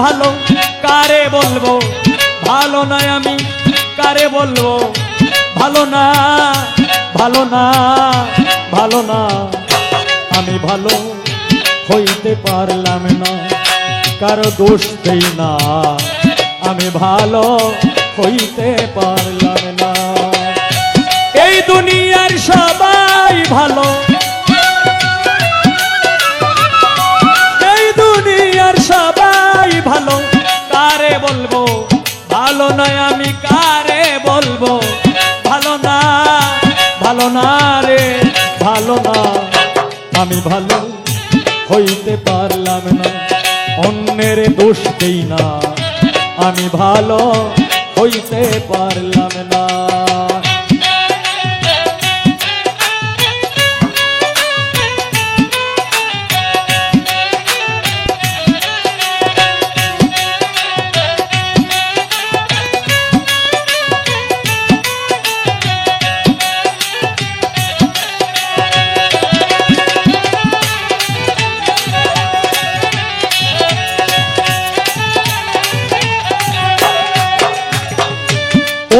ভালো কারে বলবো ভালো না, আমি কারে বলবো ভালো না, ভালো না, ভালো না, আমি ভালো হইতে পারলাম না, কারো দোষ দেই না, আমি ভালো হইতে পারলাম না। এই দুনিয়ার সবাই ভালো, এই দুনিয়ার সবাই ভালো, কারে বলবো ভালো নয়, আমি কারে বলবো ভালো না, ভালো না রে, ভালো না, আমি ভালো হইতে পারলাম না, অন্যের দোষ দেই না, আমি ভালো হইতে পারলাম না।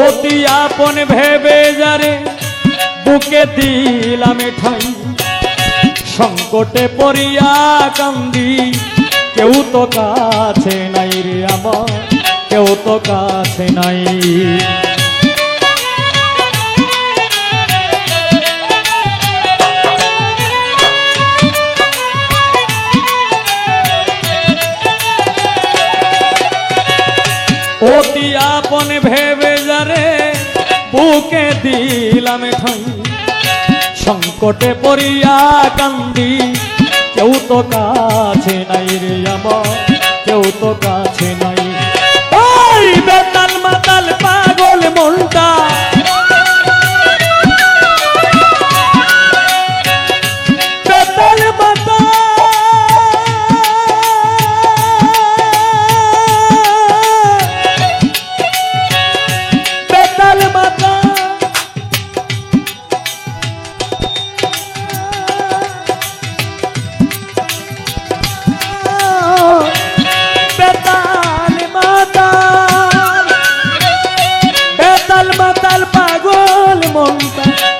অতি আপন ভেবে যারে বুকে দিলাম ঠাই, সংকটে পড়িয়া কান্দি, কেউ তো কাছে নাই রে আমার, কেউ তো কাছে নাই। অতি আপন ভেবে যারে বুকে দিলাম ঠাই, সংকটে পড়িয়া কান্দি, কেউ তো কাছে নাই রে আমার, কেউ তো কাছে নাই। ওই বেতাল মাতাল পাগল মনটা, বেতাল মাতাল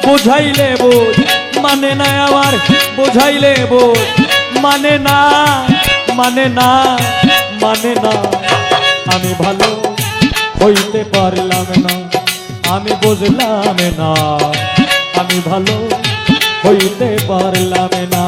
বুঝাইলে বোঝ মানে না আমার, বুঝাইলে বোঝ মানে না, মানে না, মানে না, আমি ভালো হইতে পারলাম না, আমি বুঝলাম না, আমি ভালো হইতে পারলাম না।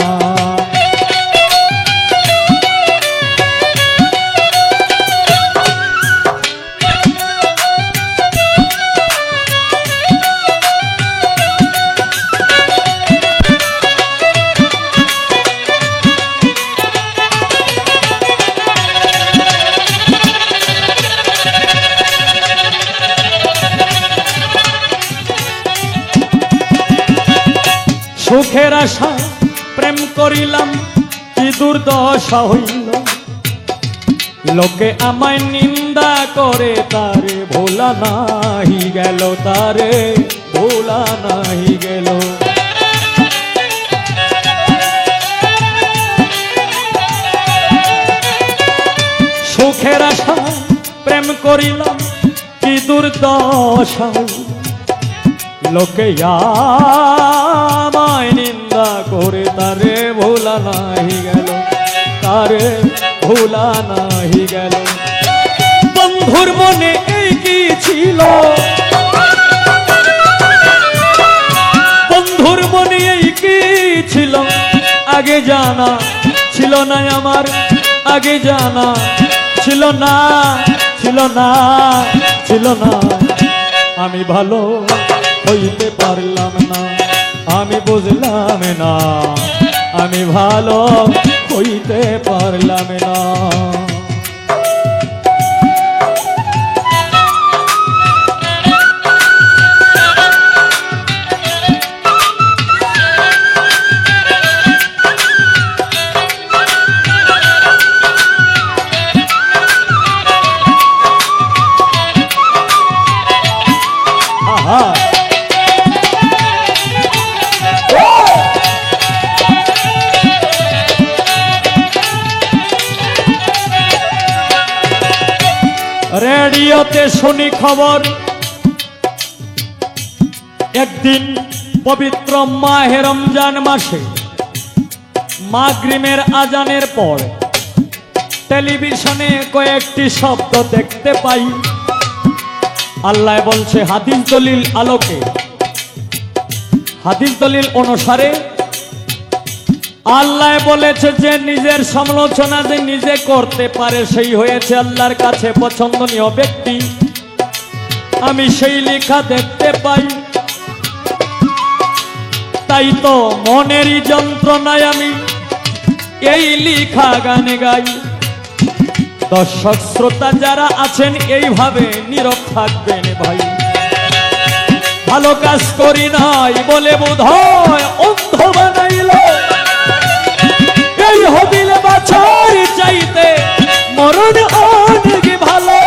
সুখের আশা প্রেম করিলাম, কি দুর্দশা হইল, লোকে আমায় নিন্দা করে, তারে ভোলা নাহি গেল, তারে ভোলা নাহি গেল। সুখের আশা প্রেম করিলাম, কি দুর্দশা হইল, লোকে আমায় নিন্দা করে, তারে ভোলা নাহি গেল, তারে ভোলা নাহি গেল। বন্ধুর মনে এই কি ছিল, বন্ধুর মনে এই কি ছিল, আগে জানা ছিল না আমার, আগে জানা ছিল না, ছিল না, ছিল না, আমি ভালো হইতে পারলাম না, আমি বুঝলাম না, আমি ভালো হইতে পারলাম না। রেডিওতে শুনি খবর, একদিন পবিত্র মাহে রমজান মাসে মাগরিবের আজানের পর টেলিভিশনে কয়েকটি শব্দ দেখতে পাই। আল্লাহ বলছে হাদিস দলিল আলোকে, হাদিস দলিল অনুসারে আল্লাহ বলেছে যে নিজের সমালোচনা যে নিজে করতে পারে সেই হয়েছে আল্লাহর কাছে পছন্দনীয় ব্যক্তি। আমি সেই লেখা দেখতে পাই, তাই তো মনেরই যন্ত্রণায় আমি এই লেখা গানে গাই। দর্শক শ্রোতা যারা আছেন এইভাবে নীরব থাকবেন ভাই। ভালো কাজ করি নাই বলে বোধহয় অন্ধ বানাইল, এই হবিল বাছার চাইতে মরণ অনেক ভালো।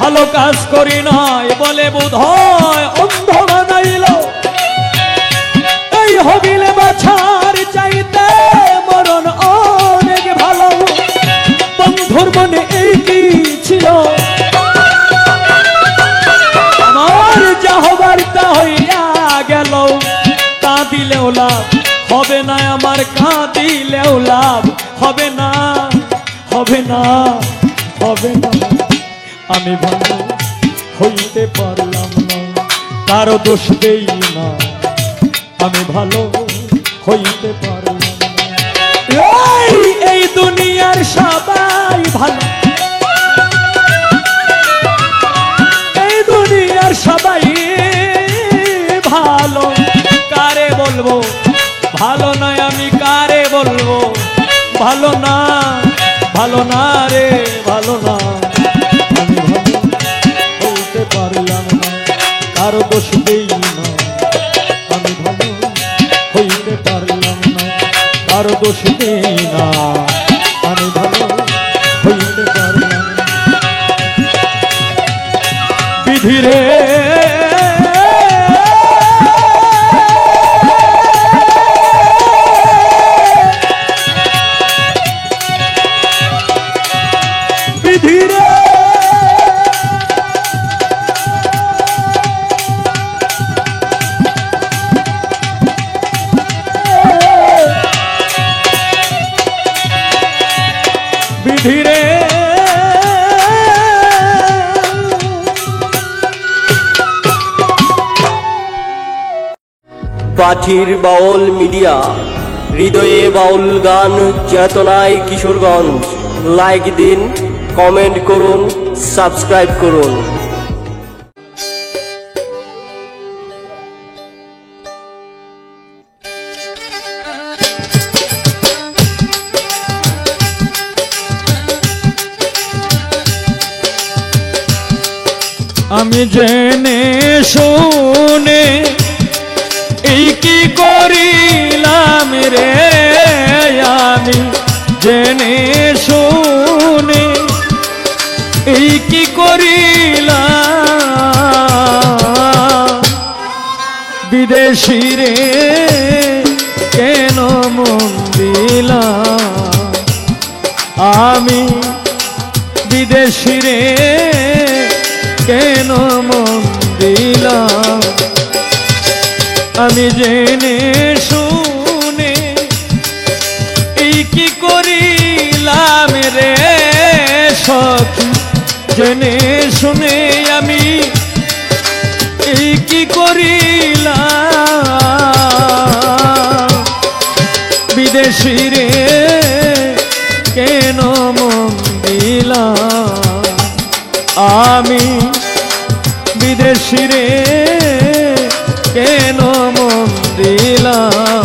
ভালো কাজ করি নাই বলে বোধহয় অন্ধ বানাইল, এই হবিল বাছার চাইতে মরণ অনেক ভালো। বন্ধুর মনে এই কি ছিল, আমার যা হবার তা হইয়া গেল। কাঁদিলেও লাভ হবে না, আমার কাঁদিলেও লাভ হবে না, হবে না, হবে না। আমি ভালো হইতে পারলাম না, কারো দোষ দেই না, আমি ভালো হইতে পারলাম না। এই দুনিয়ার সবাই ভালো, এই দুনিয়ার সবাই ভালো, কারে বলবো ভালো নয়, আমি কারে বলবো ভালো না, ভালো না রে, ভালো না। আমি ভালো হইতে পারলাম না, কারো দোষ দেই না, আমি ভালো হইতে পারলাম না, কারো দোষ দেই না, আমি ভালো হইতে পারলাম না। বিধিরে বিধিরে বিধিরে পাঠির বাউল মিডিয়া, হৃদয়ে বাউল গান, চেতনায় কিশোরগঞ্জ। লাইক দিন, কমেন্ট করুন, সাবস্ক্রাইব করুন। আমি জেনে শুনে এই কি করিলাম রে, আমি জেনে শুনে এই কি করিলাম। বিদেশি রে কেন মন দিলাম, আমি বিদেশি রে কেন মন দিলাম। আমি জেনে শুনে এই কি করিলাম রে সখী, জেনে শুনে আমি এই কি করিলাম। বিদেশি রে কেন মন দিলাম, আমি বিদেশি রে কেন মন দিলাম।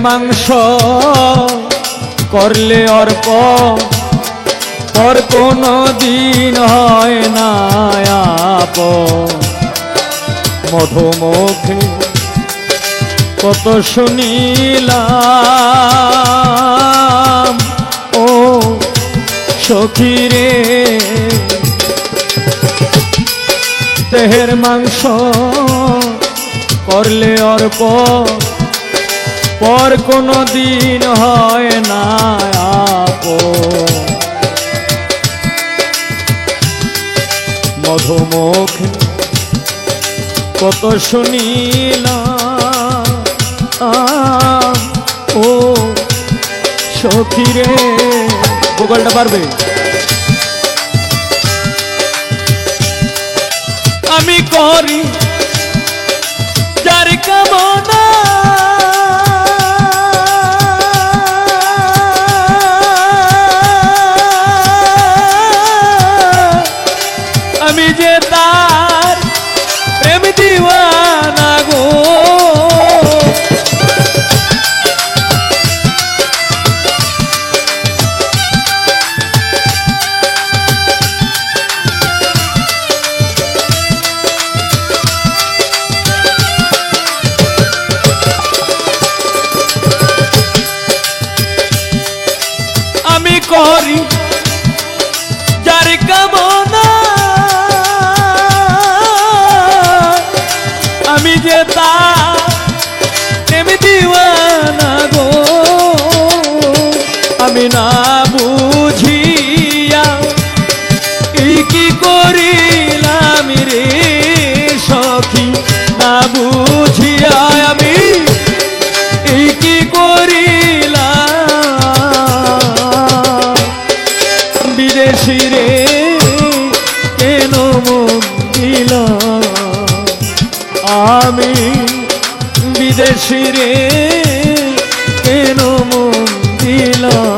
মাংস করলে অর্প পর কোনো দিন হয় না আপন। মধুমুখে কত শুনিলাম ও সখী রে, দেহের মাংস করলে অর্প পর কোনো দিন হয় না আপন। মধুমুখে কত শুনিলাম ও সখী রে। ভূগোলটা পারবে? আমি করি যার কামনা, আমি যে তার প্রেম দিওয়ানা গো। আমি করি যার কামনা, আমি যে তার প্রেম দিওয়ানা গো। আমি না বুঝিয়া কি করিলাম রে সখী, না বুঝিয়া আমি কি করিলাম। বিদেশি রে কেন মন দিলাম আমি, বিদেশি রে কেন মন দিলাম।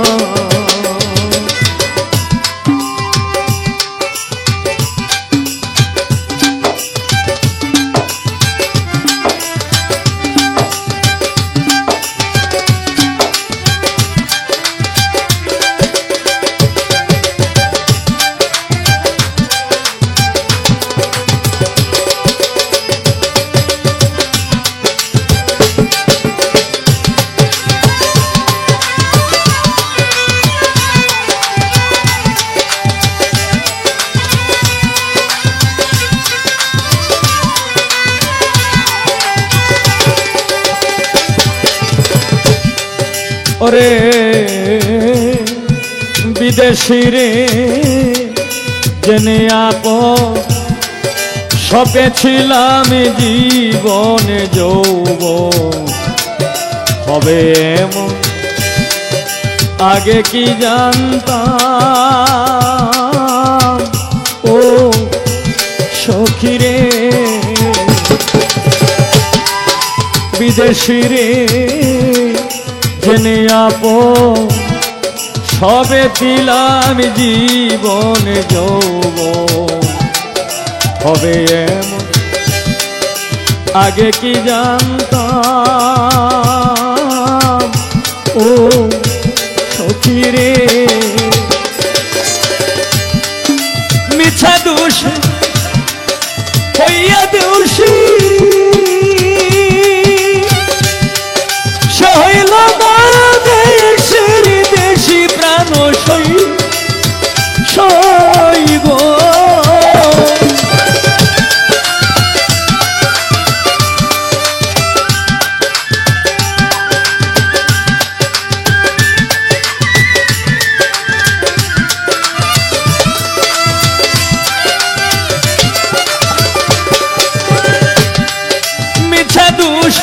ওরে বিদেশি রে জেনে আপন সপেছিলাম জীবনে যৌবন হবে এমন, আগে কি জানতাম ও সখী রে। বিদেশি রে জেনে আপন সবে দিলাম জীবনে যৌবন হবে এমন, আগে কি জানতাম ও সখী রে। মিছা দোষ হইয়া দোষী সহিল না দেশের দেশি প্রাণ সইব। মিছা দোষ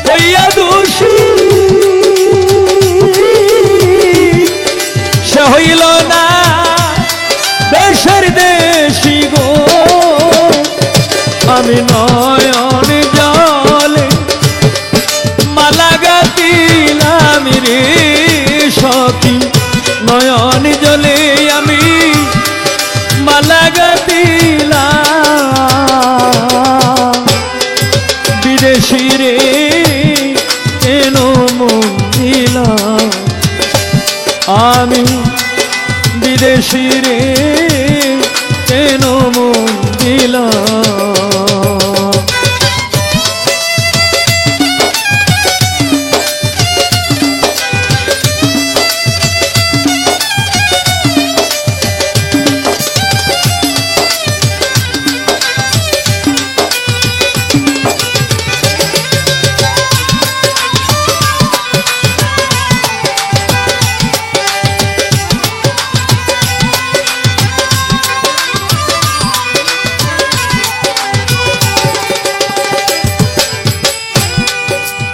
হইয়া দোষী সে হইল না দেশের দেশি গো। আমি নয়ন জলে মালা গাতিলাম রে সখী, নয়ন জলে আমি মালা গাতিলাম। বিদেশি রে আমি বিদেশি রে কেন মন দিলাম।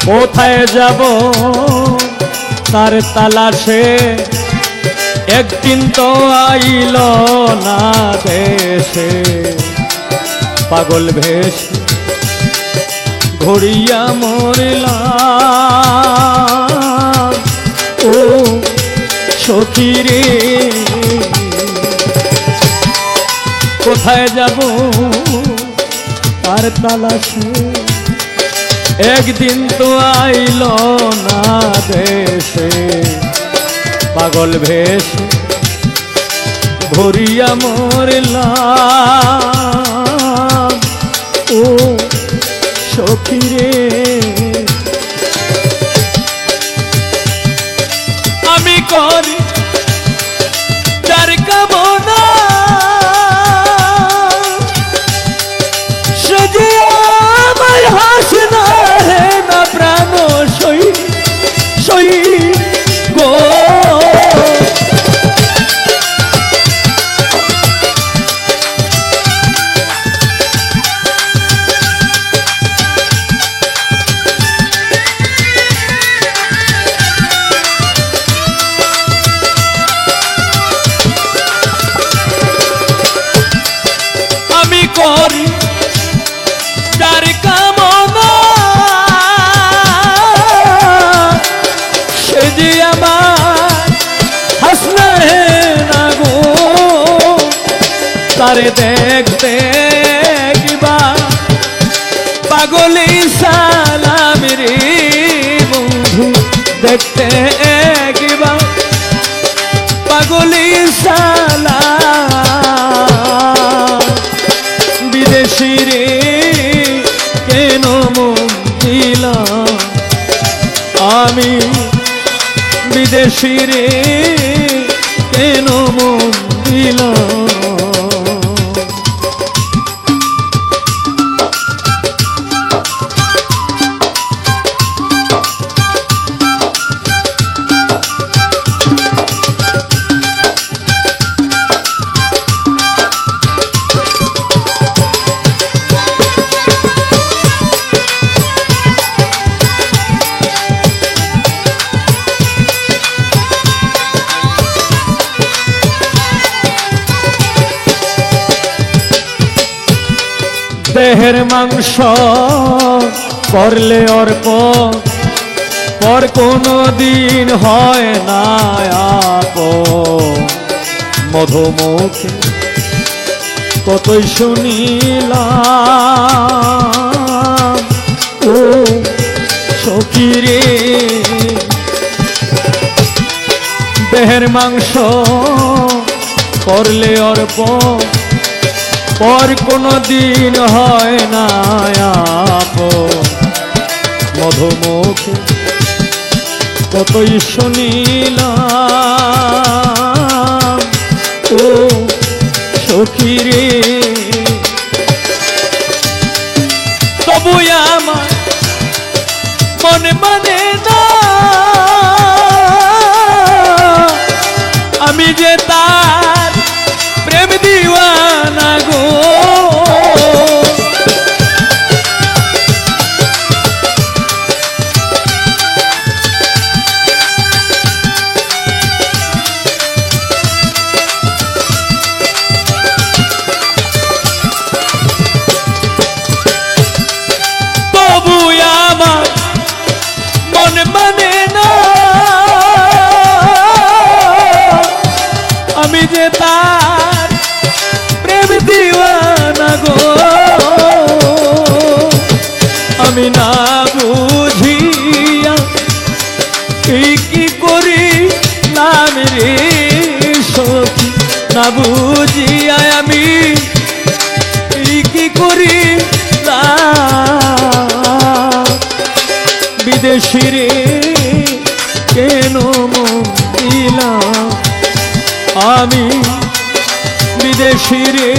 কোথায় যাব তার তালাশে, একদিন তো আইল না দেশে। পাগল ভেষ ঘুরিয়া মরলাম ও সখী রে। কোথায় যাব তার তালাশে, একদিন তো আইল না দেশে। পাগল ভেষ ঘুরিয়া মরলাম ও সখী রে। আমি করি যার কামনা, সে যে আমার হাসনা হে না প্রাণ সই সই গো। আমি করি যার কামনা, সে যে আমার হাসনা হে না গো। তারে দেখতে কিবা পাগলি সালাম রে বন্ধু, দেখতে কিবা পাগলি সালাম। বিদেশি রে কেন মন দিলাম, আমি বিদেশি রে কেন মন দিলাম। দেহের মাংস করলে অর্পণ, পর কোনো দিন হয় না আপন। মধুমুখে কতই শুনিলাম ও সখী রে। দেহের মাংস করলে অর্পণ, পর কোনো দিন হয় না আপন। মধুমুখে কতই শুনিলাম ও সখী রে। তবু আমার মনে মানে না, আমি যে তার প্রেম দিওয়ানা গো। তবু আমার মন মানে না, আমি যে তার প্রেম দিওয়ানা গো। আমি না বুঝিয়া কি করিলাম না বুঝিয়া আমি কি করি বিদেশি রে কেন মন দিলাম আমি বিদেশি রে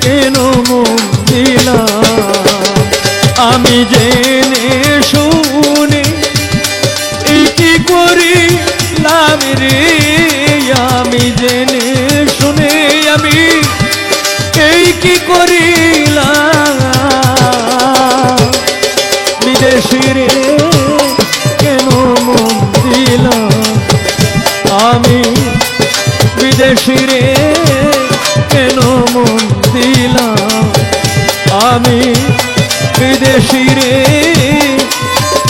কেন মন দিলাম আমি জেনে শুনে কি করিলাম রে আমি জেনে শুনে আমি এই কি করিলাম বিদেশি রে কেন মন দিলাম আমি বিদেশি রে কেন মন দিলাম আমি বিদেশি রে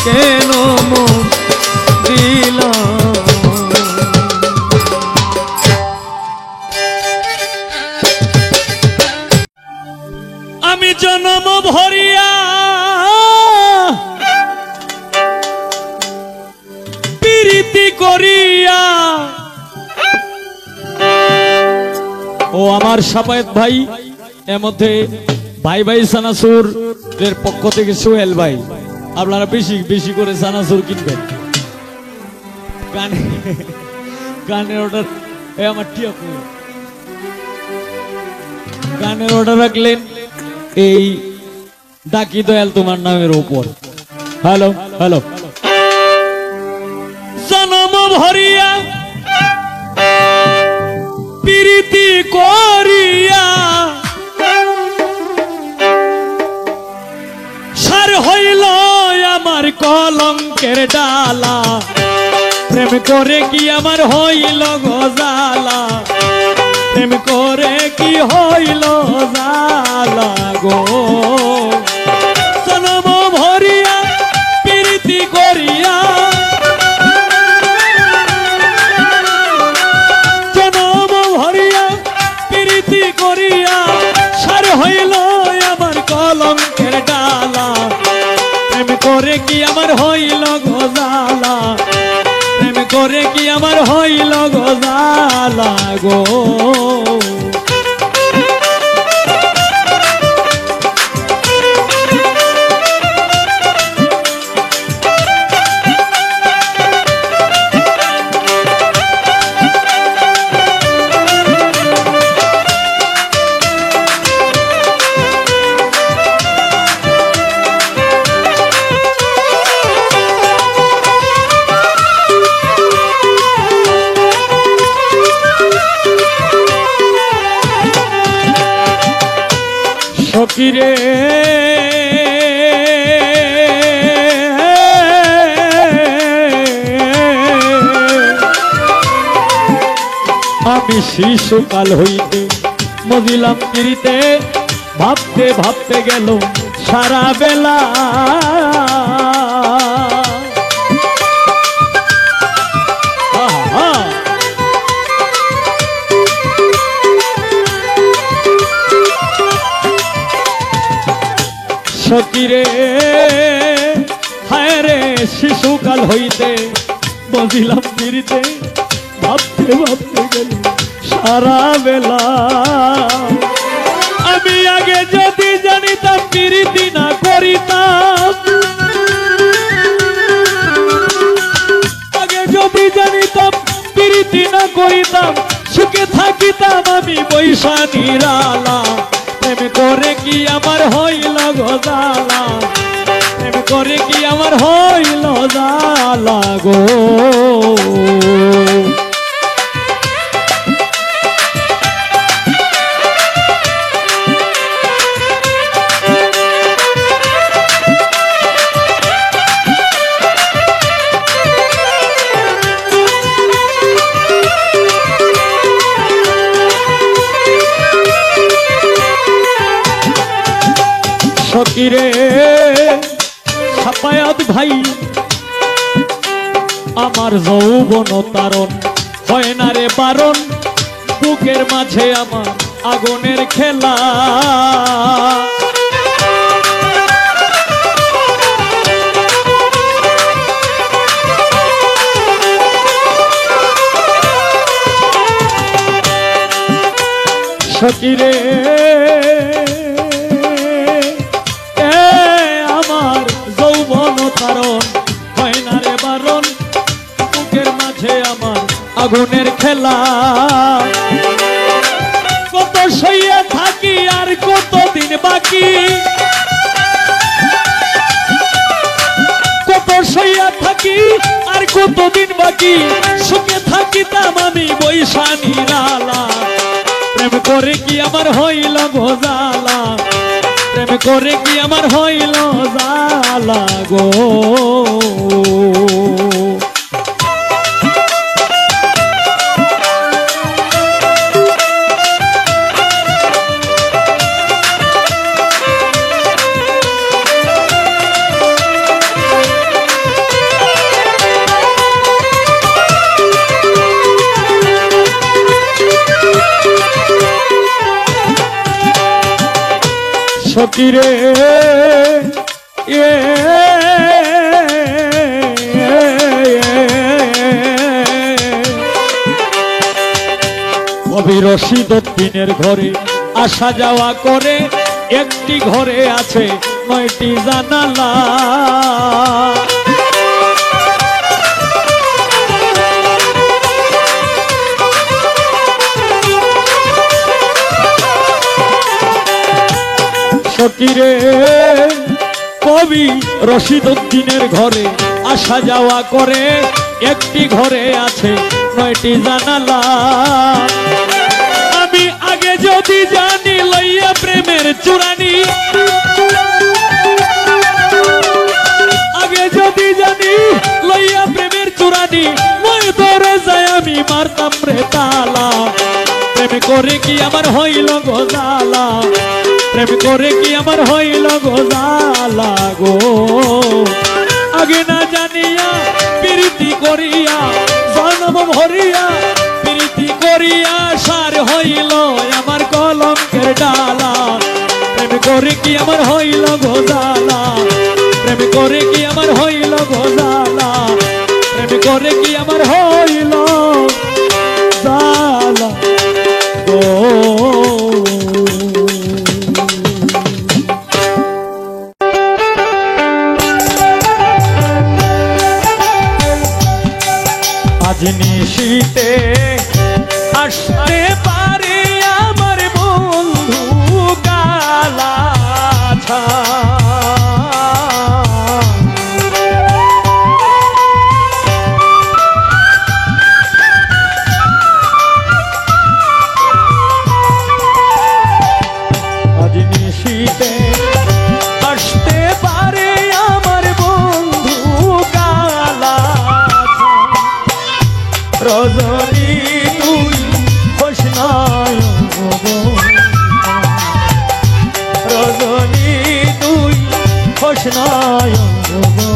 কেন মন দিলাম আমি জন্ম ভরিয়া প্রীতি করিয়া ও আমার সাপায়েত ভাই এর মধ্যে ভাই ভাই সানাসুর এর পক্ষ থেকে সোহেল ভাই আপনারা বেশি বেশি করে সানাসুর কিনবেন গানের অর্ডার আমার টিয়া গানের অর্ডার রাখলেন এই ডাকি দয়াল তোমার নামের উপর হ্যালো হ্যালো জনম ভরিয়া প্রীতি করিয়া সার হইল আমার কলঙ্কের ডালা প্রেম করে কি আমার হইল গজালা প্রেম করে কি হইল জালা গো জনম ভরিয়া প্রীতি করিয়া জনম ভরিয়া প্রীতি করিয়া সার হইল আমার কলঙ্কের ডালা প্রেম করে কি আমার হইল গজালা প্রেম করে কি আমার হইল গজালা গো সকিরে আমি শিশুকাল হইতে মজিলাম পিরিতে ভাবতে ভাবতে গেল সারা বেলা সকিরে হায় রে শিশুকাল হইতে বজিলাম পিরিতে ভাবতে ভাবতে গেল সারা বেলা আমি আগে যদি জানিতাম পিরিতি না করিতাম আগে যদি জানিতাম পিরিতি না করিতাম সুখে থাকিতাম আমি বৈশা নিরালা প্রেম করে কি আমার হইল গজালা প্রেম করে কি আমার হইল জালা গো সকিরে সাপায়াত ভাই আমার যৌবন তারণ হয় না রে বারণ বুকের মাঝে আমার আগুনের খেলা সখিরে এ আমার যৌবন তারণ হয় না রে বারণ, বুকের মাঝে আমার আগুনের খেলা। কত সইয়া থাকি আর কত দিন বাকি, কত সইয়া থাকি আর কত দিন বাকি, সুখে থাকিতাম আমি বৈশানী রালা। প্রেম করে কি আমার হইল গোজালা, প্রেম করে কি আমার হইল জালা গো। সখিরে কবি রশিদউদ্দিনের ঘরে আসা যাওয়া করে, একটি ঘরে আছে 9টি জানালা। সখিরে কবি রশিদউদ্দিনের ঘরে আসা যাওয়া করে, একটি ঘরে আছে 9টি জানালা। আমি আগে যদি জানি লইয়া প্রেমের চূড়ানি, আগে যদি জানি লইয়া প্রেমের চূড়ানি, মই ধরে যাই আমি মারতাম রে তালা। প্রেম করে কি আমার হইল গোজালা, প্রেম করে কি আমার হইল গোজালা গো। আগে না জানিয়া প্রীতি করিয়া জন্ম ভরিয়া, প্রীতি করিয়া সার হইল আমার কলঙ্কের ডালা। প্রেম করে কি আমার হইল গোজালা, প্রেম করে কি আমার হইল গোজালা, প্রেম করে কি আমার হইল জালা গো। আজ নিশীতে আসতে পারে আমার বন্ধু কালাছা, আজ নিশীতে আসতে পারে আমার বন্ধু কালাছা। রজনী তুই হোস নাই গো, রজনী তুই হোস নাই গো।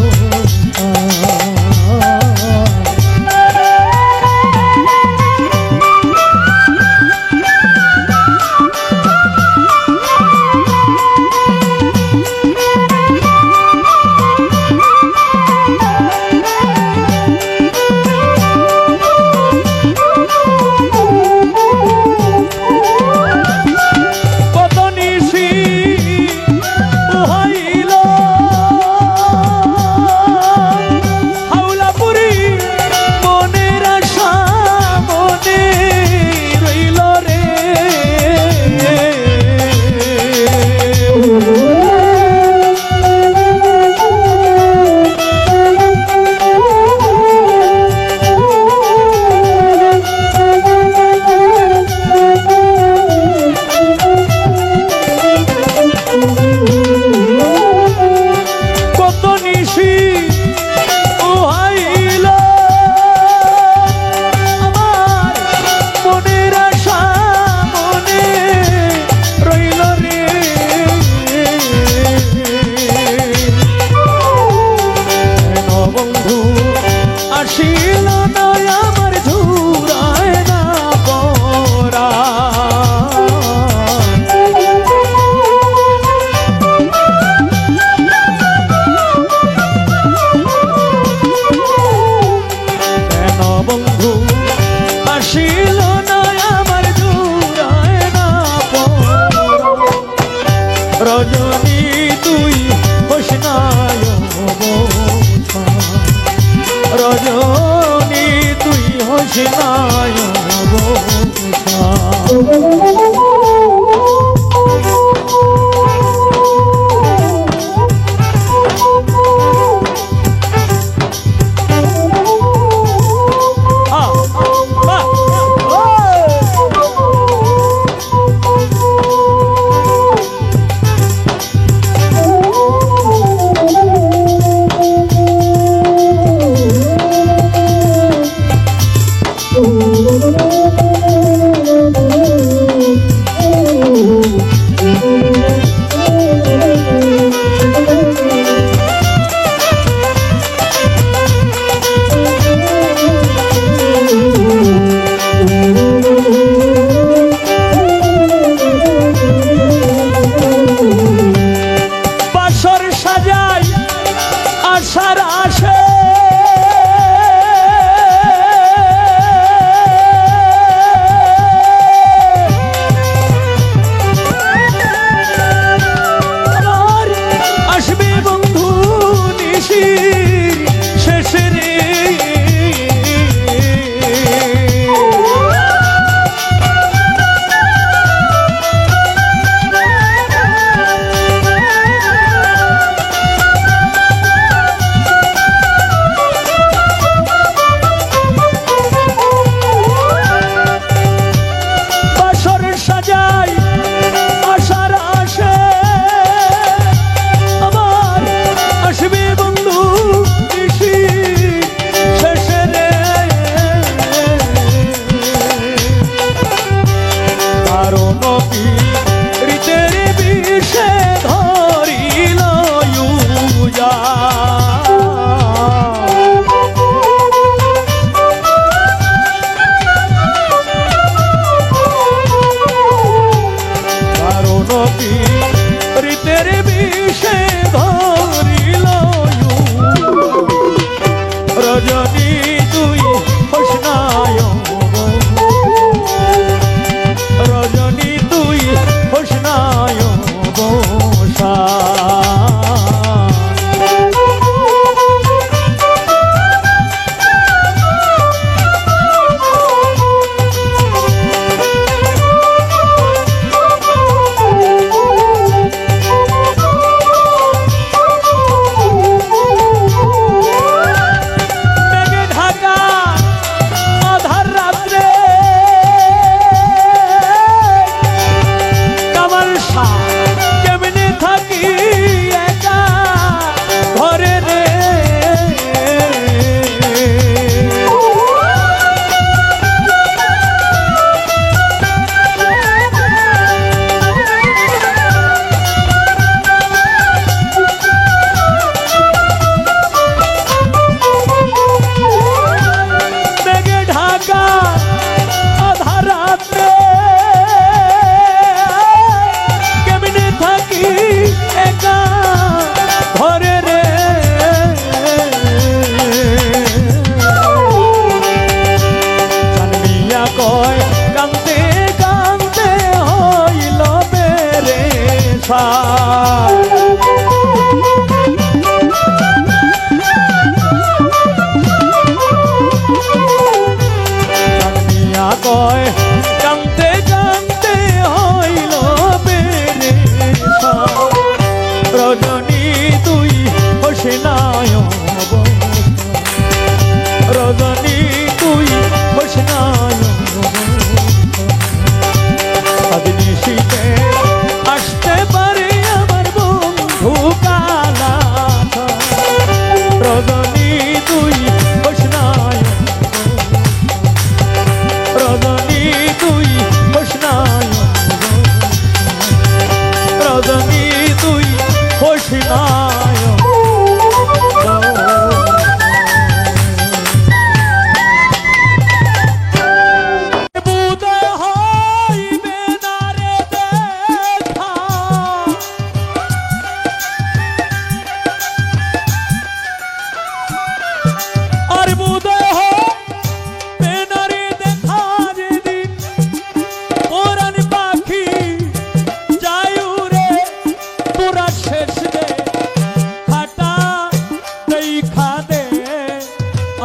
বন্ধু আসিল না আমার জুড়ায় না রজনী তুই হোস নয়ন বসা।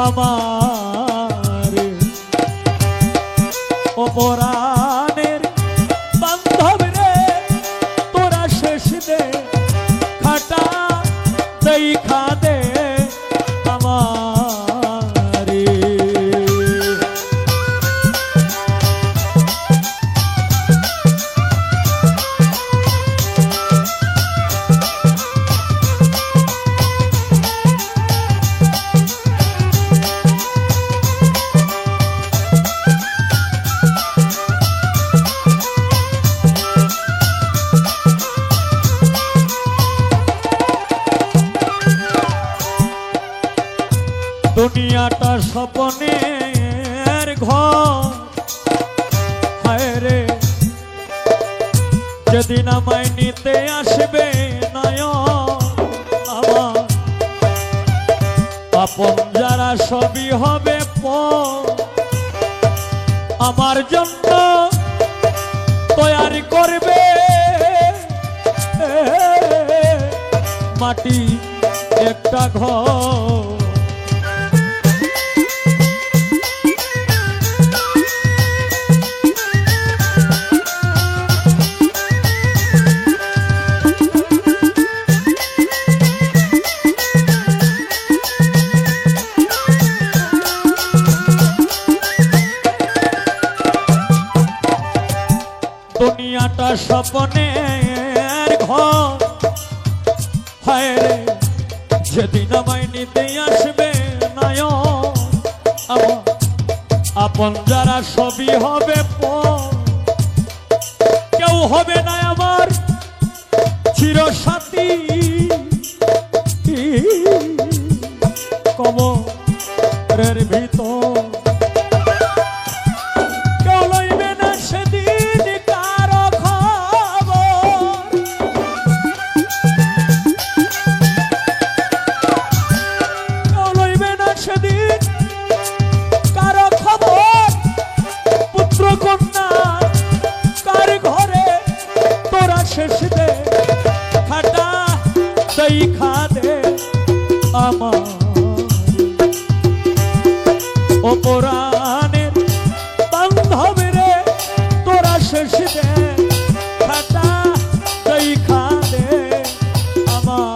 আমার অপরাণের বান্ধব রে তোরা শেষ দে খাটা দেখা দে আমারে দুনিয়াটা স্বপ্নের ঘর হায় রে যেদিন আমায় নিতে আসবে নয়ন আমার আপন যারা সবই হবে পর আমার জন্য তৈরি করবে মাটি একটা ঘর দুনিয়াটা স্বপ্নের ঘর হায় রে যেদিন আমায় নিতে আসবে নয়ন আমার আপন যারা সবই হবে পর কেউ হবে না আমার চিরসাথী কবরের ভিতর শেষ দে খাটা দেখা দে আমার অপরাণের বান্ধব রে তোরা শেষ দে খাটা দেখা দে আমার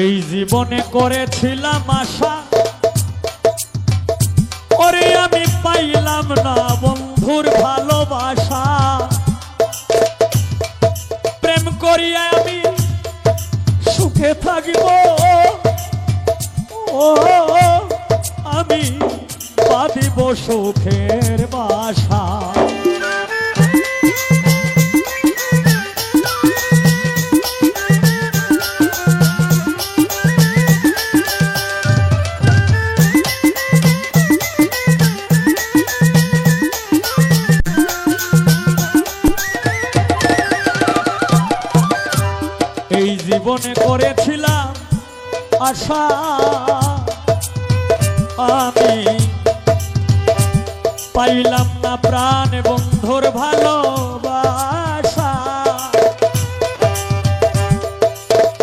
এই জীবনে করেছিলাম আশা ওরে আমি পাইলাম না বন্ধুর ভালোবাসা প্রেম করিয়া আমি সুখে থাকিব ও আমি বাঁধিব সুখের বাসা এই জীবনে করেছিলাম আশা আমি পাইলাম না প্রাণ বন্ধুর ভালোবাসা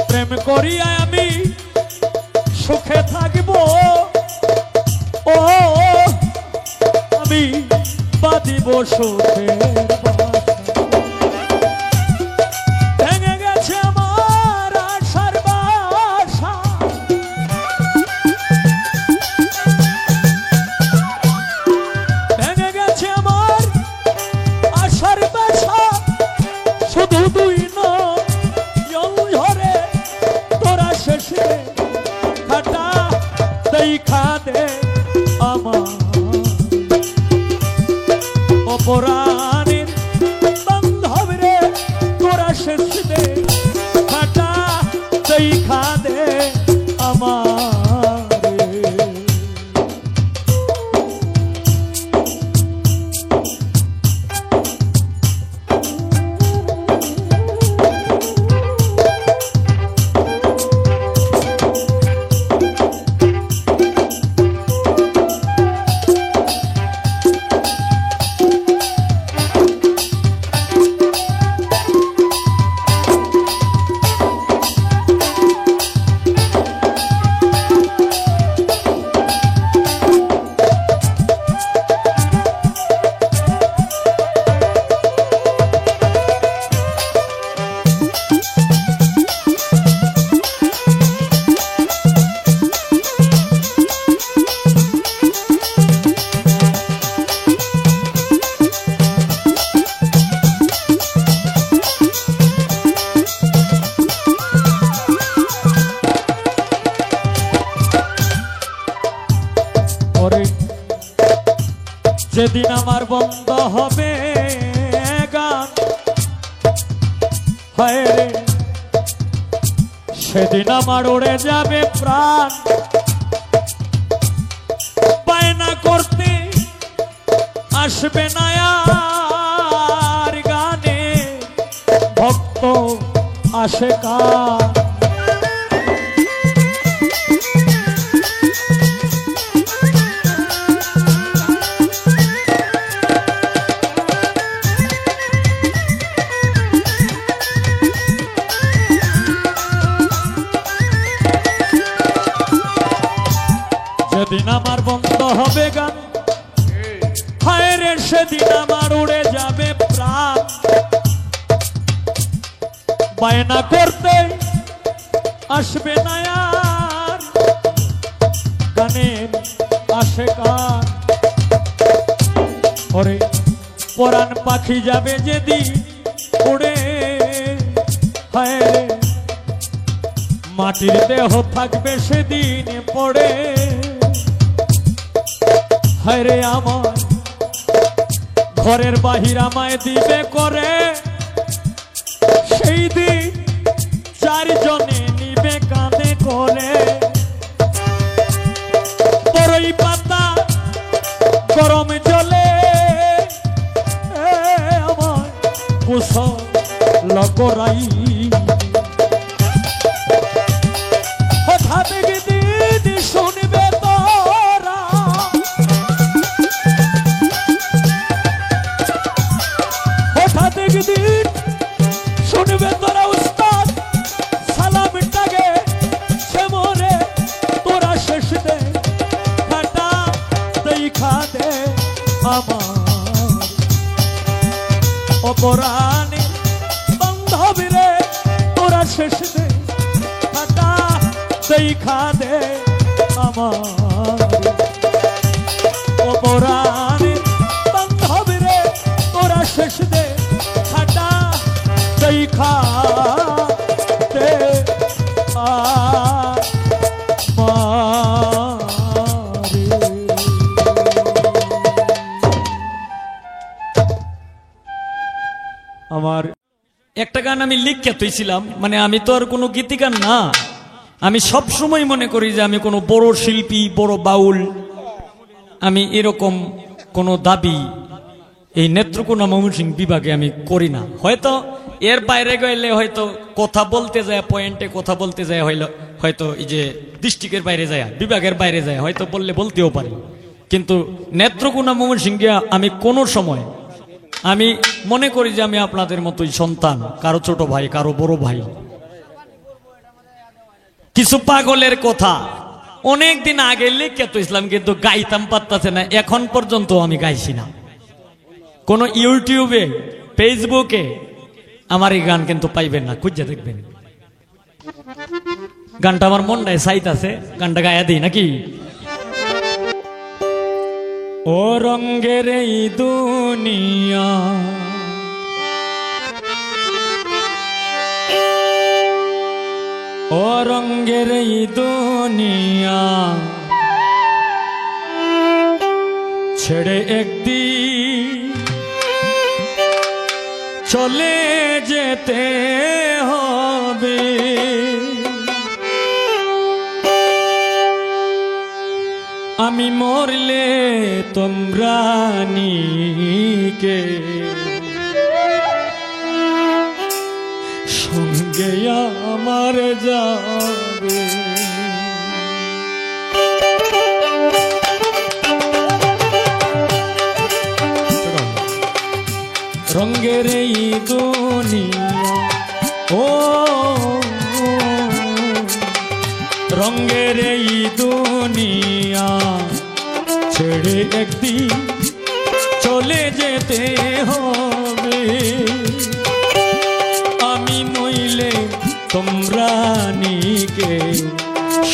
প্রেম করিয়া আমি সুখে থাকিব ও আমি বাঁধিব সুখের বাসা ভেঙে গেছে আমার আশার বাসা ভেঙে গেছে আমার আশার বাসা শুধু তুই নয় ঝরে তোরা দেখা দে আমার অপরাণের বান্ধব রে তোরা শেষ দে ফাটা দেখা দে আমার যেদিন আমার বন্ধ হবে গান হায় রে সেদিন আমার উড়ে যাবে প্রাণ বায়না করতে আসবে না আর গানে ভক্ত আসে কান সেদিন আমার বন্ধ হবে গান হায় রে সেদিন আমার উড়ে যাবে প্রাণ বায়না করতে আসবে না আর গানের আসে কান ওরে পরাণ পাখি যাবে যেদিন উড়ে হায় রে মাটির দেহ থাকবে সেদিন পড়ে হায় রে আমার ঘরের বাহির আমায় দিবে করে সেই দিন চারজনে নিবে কাঁধে করে বড়ই পাতা গরম জলে আমার কুশল করাই হঠাৎ দিদি শুনবে তোরা হঠাৎ দিন শুনবে তোরা উস্তাদ সালামটাকে সে মরে তোরা শেষ দে ফাটা দেখা দে আমার অপরাণে বান্ধব রে তোরা শেষ দে ফাটা দেখা দে আমার অপরাণে বান্ধব রে তোরা শেষ দে ফাটা দেখা দে আমার একটা গান আমি লিখে তুইছিলাম মানে আমি তো আর কোনো গীতিকার না আমি সব সময় মনে করি যে আমি কোনো বড় শিল্পী বড় বাউল আমি এরকম কোনো দাবি এই নেত্রকোনা ময়মনসিংহ বিভাগে আমি করি না হয়তো এর বাইরে গেলে হয়তো কথা বলতে যায় পয়েন্টে কথা বলতে যায় হয়তো এই যে ডিস্ট্রিক্টের বাইরে যায় বিভাগের বাইরে যায় হয়তো বললে বলতেও পারি কিন্তু নেত্রকোনা ময়মনসিংহে আমি কোনো সময় আমি মনে করি যে আমি আপনাদের মতোই সন্তান কারো ছোট ভাই কারো বড় ভাই কিছু পাগলের কথা অনেক দিন আগে লিখে তো ইসলাম কিন্তু গাইতাম পারতাছে না এখন পর্যন্ত আমি গাইছি না কোন ইউটিউবে ফেসবুকে আমার এই গান কিন্তু পাইবেন না খুঁজে দেখবেন গানটা আমার মনটায় চাইতাছে গানটা গায়া দিই নাকি ও রঙ্গের এই দুনিয়া ও রঙ্গের এই দুনিয়া ছেড়ে একদিন চলে যেতে হবে। আমি মরলে তোমরা নিকে সঙ্গে আমার যাবে। রঙ্গের এই দুনিয়া ও রঙ্গের এই দুনিয়া ছেড়ে একদিন চলে যেতে হবে। আমি মইলে তোমরা নিকে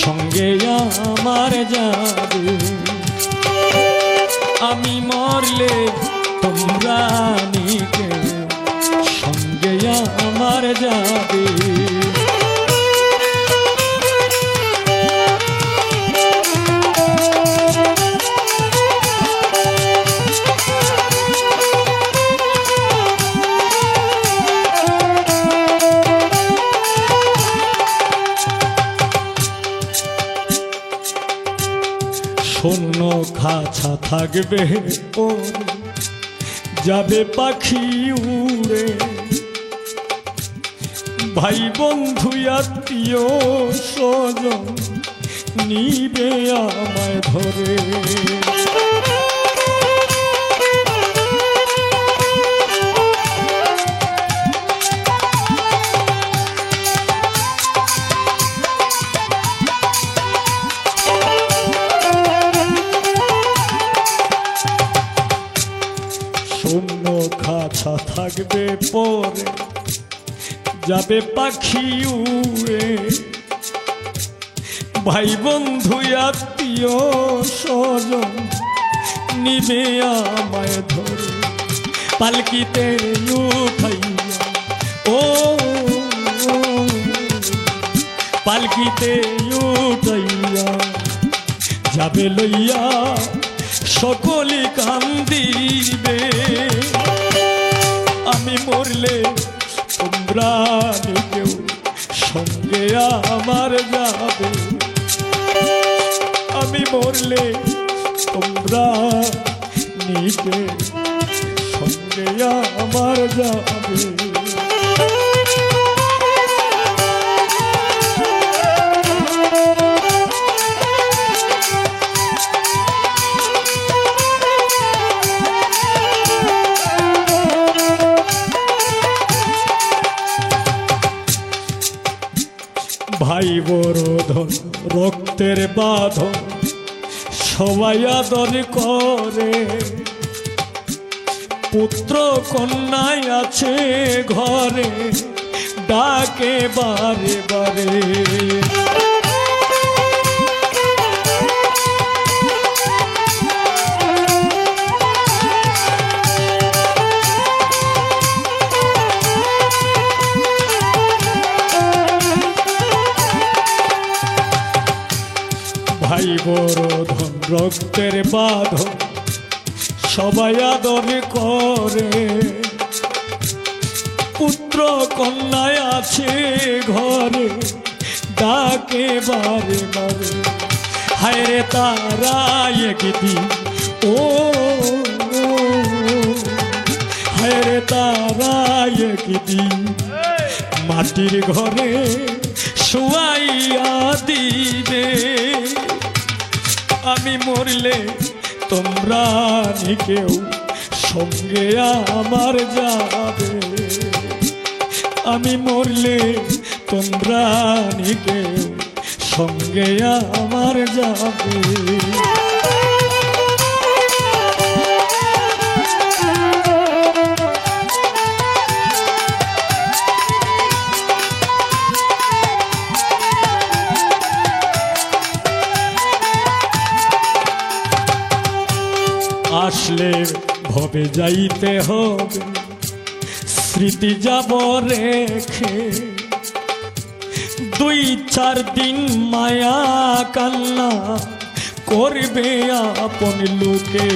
সঙ্গে আমার যাবে। আমি মরলে তোমরা নিকে সঙ্গে আমার যাবে। শূন্য খাঁচা থাকবে ওর যাবে পাখি উড়ে। ভাই বন্ধু আত্মীয় স্বজন নিবে আমায় ধরে। শূন্য খাঁচা থাকবে পরে যাবে পাখি উড়ে। ভাই বন্ধু আত্মীয় স্বজন নিবে আমায় ধরে। পালকিতে উঠাইয়া ও পালকিতে উঠাইয়া যাবে লইয়া সকলে কান্দিবে। আমি মরলে তোমরা কেউ সঙ্গে আমার যাবে। আমি মরলে তোমরা নিকে সঙ্গে আমার যাবে। ভাই বড়ধন রক্তের বাঁধন সবাই আদর করে। পুত্র কন্যায় আছে ঘরে ডাকে বারে বারে। ভাই বড়ধন রক্তের বাঁধন সবাই আদর করে। পুত্র কন্যায় আছে ঘরে ডাকে বারে বারে। হায় রে তারা একদিন ও হায় রে তারা একদিন মাটির ঘরে শুয়াইয়া দিবে। আমি মরলে তোমরা কেউ সঙ্গে আমার যাবে। আমি মরলে তোমরা কেউ সঙ্গে আমার যাবে। আসলে ভবে যাইতে হবে স্মৃতি যাব রেখে। 2-4 দিন মায়া কান্না করবে আপন লোকে।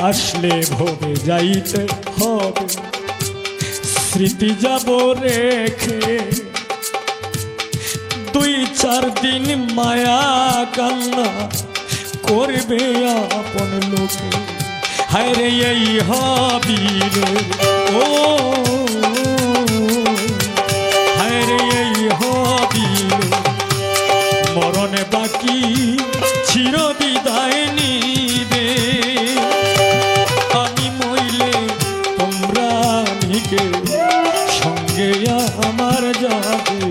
আসলে ভবে যাইতে হবে, স্মৃতি যাব রেখে, 2-4 দিন মায়া কান্না করবে আপন লোকে। হায় রে এই হাবিরে ও, হায় রে এই হাবিরে, মরণে বাকি চির বিদায় নিবে। আমি মইলে তোমরা নিকে সঙ্গে আমার যাবে,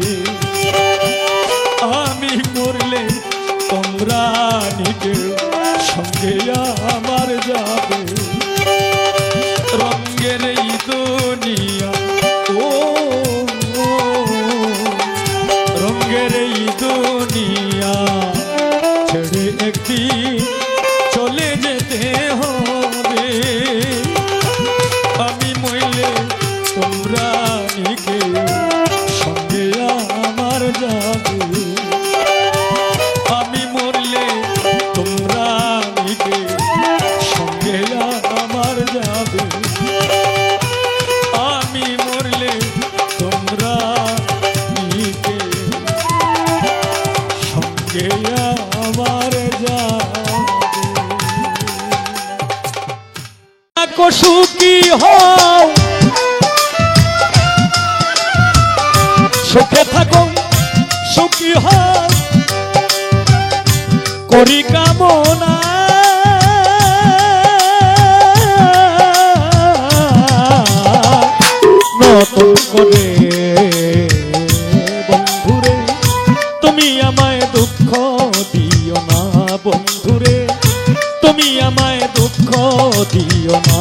আমি মরলে তোমরা নিকে সঙ্গে আমার যাবে। রঙের এই দুনিয়া ও, রঙের এই দুনিয়া ছেড়ে একদিন চলে যেতে হবে। আমি মইলে তোমরা নিকে সঙ্গে আমার যাবে, আমি মরলে তোমরা নিকে সঙ্গে আমার যাবে, আমি মরলে তোমরা নিকে সঙ্গে আমার যাবে। সুখী হও, সুখে থাকো, সুখী হও করি কামনা। নতুন করে বন্ধুরে তুমি আমায় দুঃখ দিও না, বন্ধুরে তুমি আমায় দুঃখ দিও না।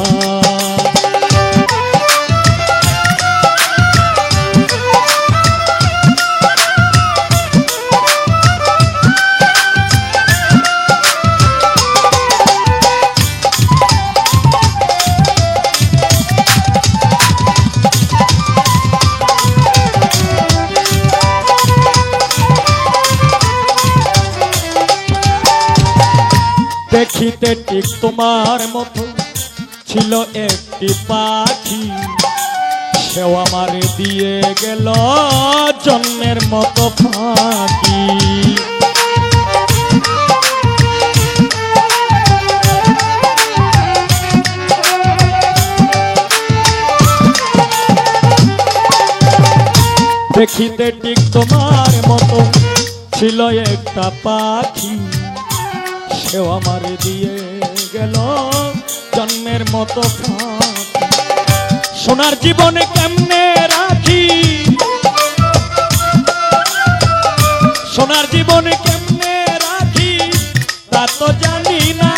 দেখিতে ঠিক তোমার মতো ছিল একটি পাখি, সেও আমারে দিয়ে গেল জন্মের মতো ফাঁকি। দেখিতে ঠিক তোমার মতো ছিল একটা পাখি, সেও আমারে দিয়ে গেল জন্মের মতো ফাঁকি। সোনার জীবনে কেমনে রাখি, সোনার জীবনে কেমনে রাখি তা তো জানি না।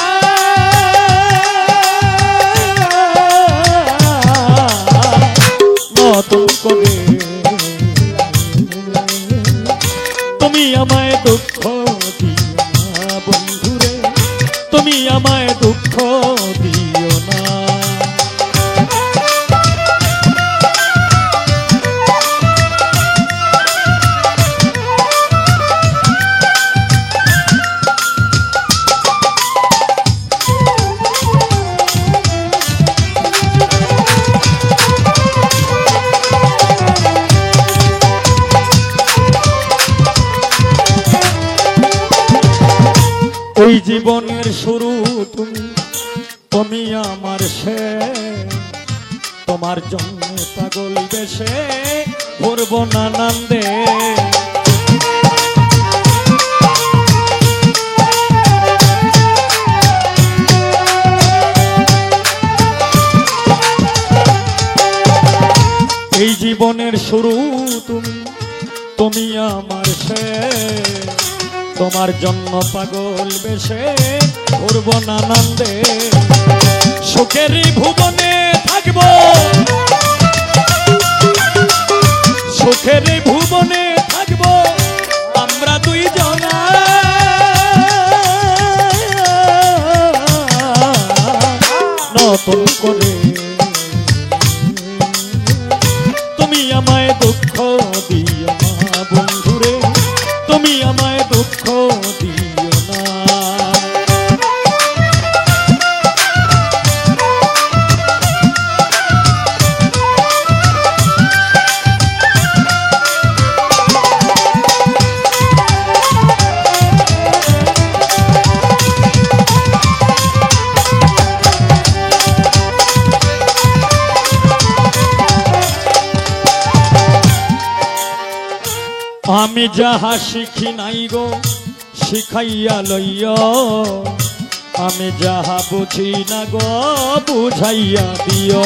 নতুন করে তুমি আমায় দুঃখ দিও না, বন্ধুরে তুমি আমায় দুঃখ দিও না। ওই জীবনের শুরু তুমি, তুমি আমার শেষ, তোমার জন্য পাগল বেশে করব নানান্দে। এই জীবনের শুরু তুমি, তুমি আমার শেষ, তোমার জন্য পাগল বেশে করব নানান্দে। সুখের ভুবনে থাকবো, সুখের ভুবনে থাকবো আমরা দুইজনা। আমি যাহা শিখি নাই গো শিখাইয়া লইয়া, আমি যাহা বুঝি না গো বুঝাইয়া দিও।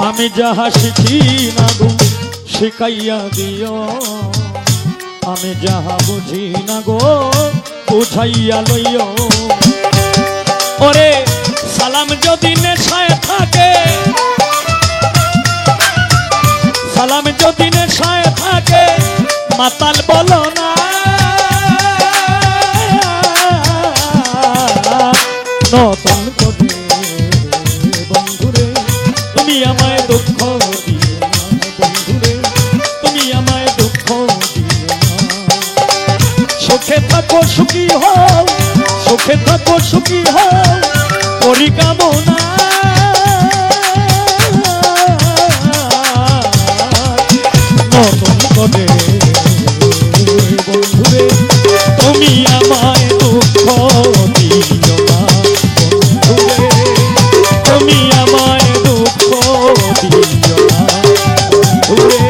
আমি যাহা শিখি না গো শিখাইয়া দিও, আমি যাহা বুঝি না গো বুঝাইয়া লইও। ওরে সালাম যদি নেশায় থাকে, সালাম যদি নেশায় থাকে, মাতাল বলো না। নতুন করে বন্ধুরে তুমি আমায় দুঃখ দিও না, বন্ধুরে তুমি আমায় দুঃখ দিও না। সুখে থাকো সুখী হও, সুখে থাকো সুখী হও, করি কামনা। নতুন করে বন্ধুরে তুমি আমায় দুঃখ দিও না, বন্ধুরে তুমি আমায় দুঃখ দিও না, বন্ধুরে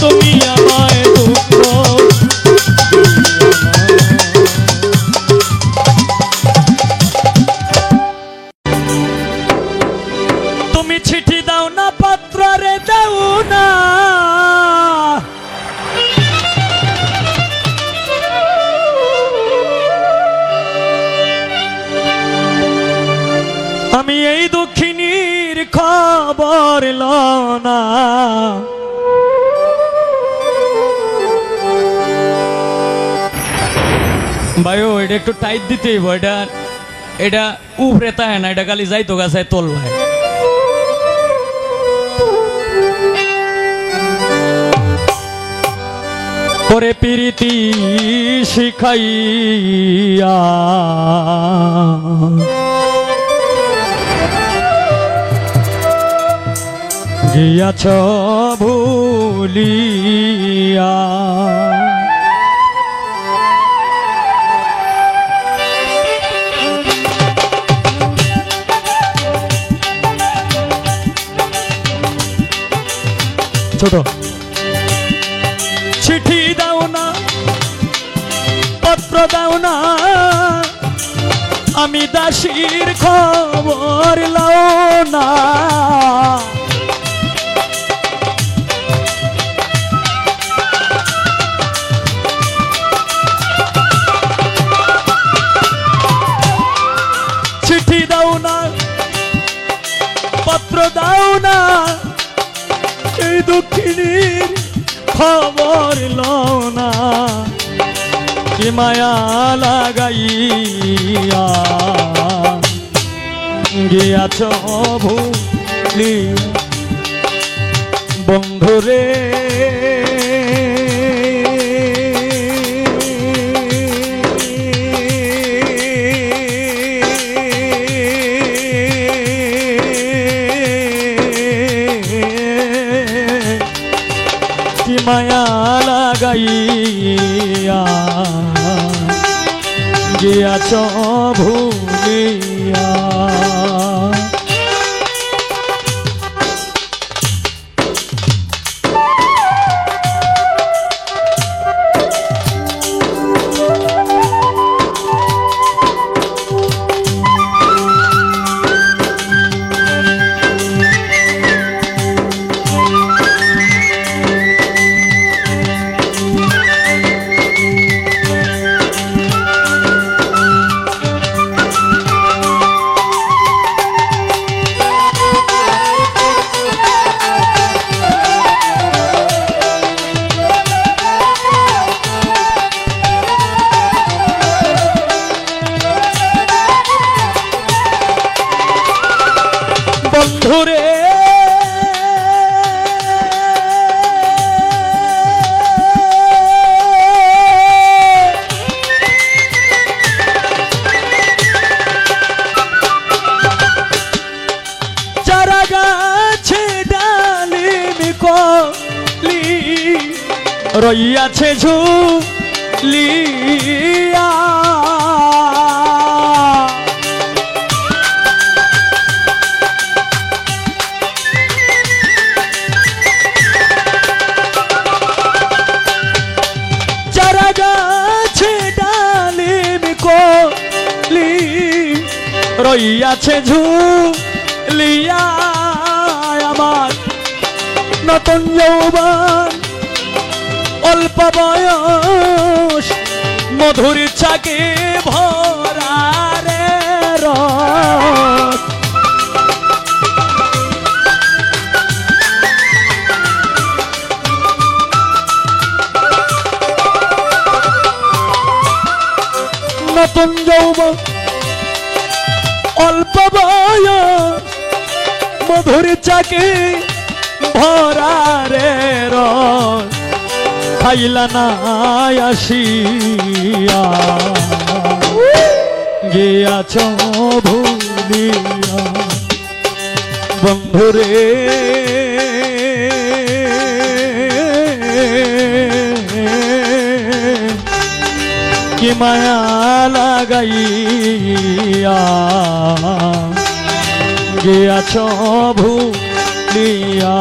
তুমি আমায় দুঃখ তুমি চিঠি দাও না পত্রে দাও না, আমি এই দক্ষিণীর খবর লও না। ভাইও এটা একটু টাইট দিতে হইব, এটা উপরে তাই না, এটা খালি যাইতো গাছায় তোল ভাই। পরে প্রীতি শিখাইয়া গিয়াছ ভুলিয়া, ছোট চিঠি দাও না পত্র দাও না, আমি দাসীর খবর লও না। চিঠি দাও না পত্র দাও না, এই দক্ষিণীর খবর লও না। কি মায়া লাগাইয়া গিয়াছ ভুলি, বন্ধুরে কি মায়া লাগাইয়া গিয়াছ ভুলিয়া। বন্ধুরে চারা গাছে ডালিম কলি রইয়াছে ঝুলিয়া, লইয়াছে ঝুলিয়া আমার নতুন যৌবন অল্প বয়স মধুর চাকে ভরা রে রস নতুন যৌবন অল্প বয়স মধুর চাকে ভরা রে রস খাইলা না আসিয়া গিয়াছ ভুলিয়া বন্ধুরে কি মায়া লাগাইয়া গিয়াছ ভুলিয়া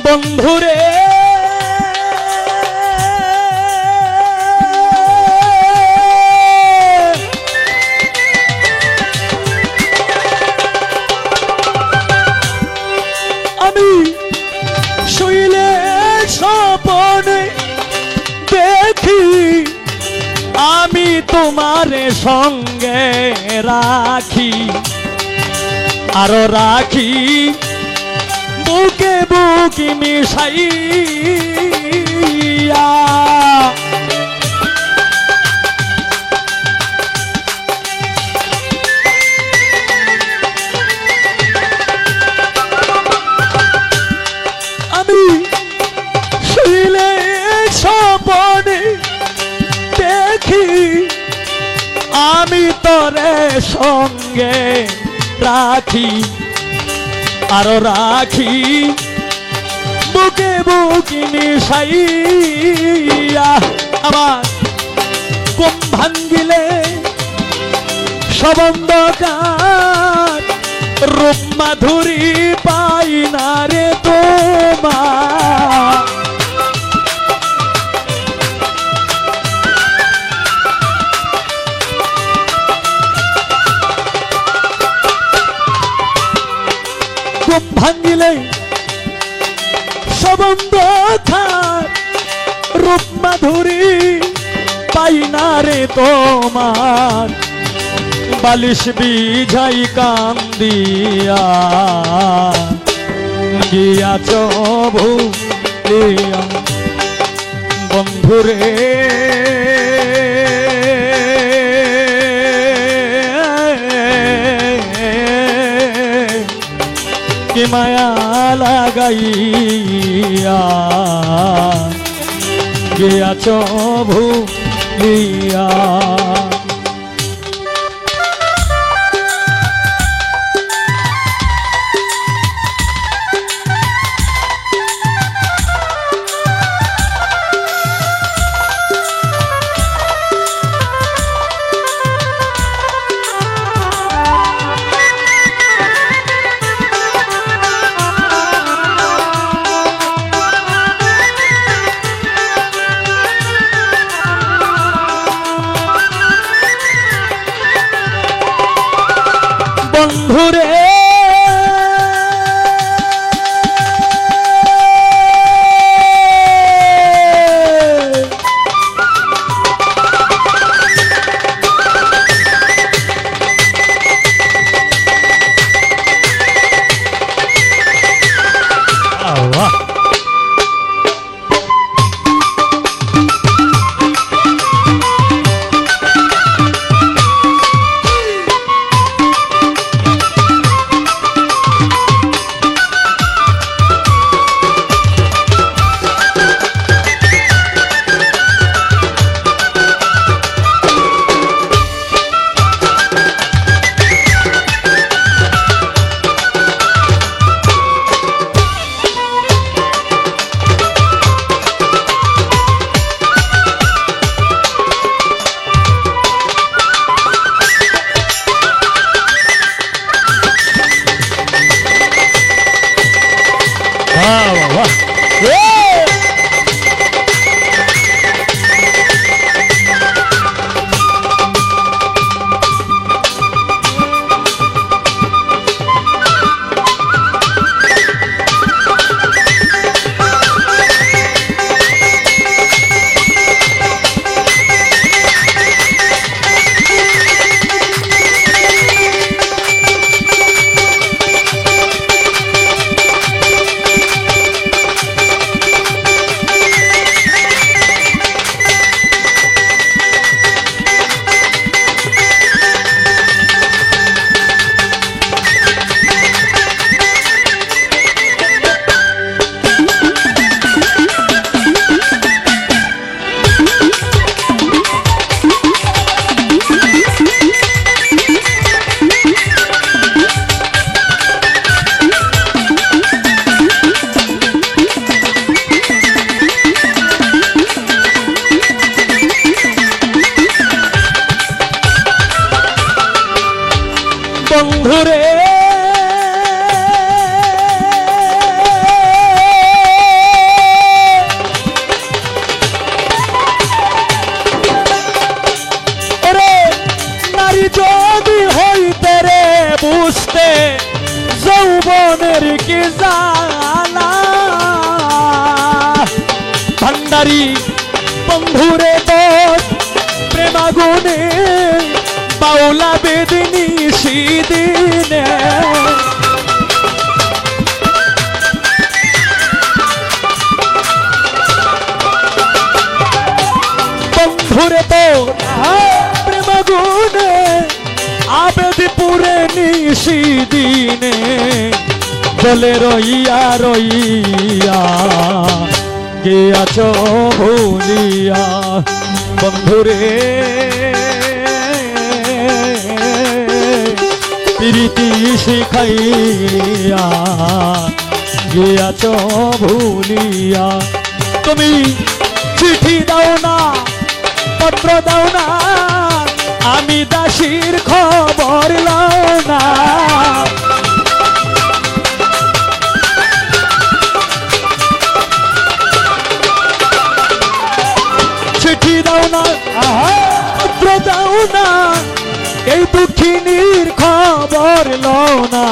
বন্ধুরে আমি শুইলে স্বপ্নে দেখি আমি তোমারে সঙ্গে রাখি আরো রাখি বুকে বুকি মিশাইয়া আমি শুইলে স্বপ্নে দেখি আমি তোরে সঙ্গে রাখি আরো রাখি বুকে বুকি মিশাইয়া আমার ঘুম ভাঙ্গিলে সবন্ধকার রূপ মাধুরী পাই না রে তোমার ঘুম ভাঙ্গিলে সবন্ধকার রূপ মাধুরী পাই না রে তোমার বালিশ বিঝাই কান্দিয়া গিয়াছ ভুলিয়া বন্ধুরে কি মায়া লাগাইয়া গিয়াছ ভুলিয়া বন্ধুরে নারী যদি হইতে রে বুঝতে যৌবনের কি জানা ভান্ডারি বন্ধুরে তোর প্রেমাগুনে বাউলা বেদিনী সিদিনে বন্ধুরে তোর প্রেমাগুনে আবেদপুরে নিশিদিনে বলে রইয়া রইয়া গিয়াছ ভুলিয়া বন্ধুরে প্রীতি শিখাইয়া গিয়াছ ভুলিয়া তুমি চিঠি দাও না পত্র দাও না আমি দাসীর খবর লও না চিঠি দাও না পত্র দাও না এই দুঃখিনীর খবর লও না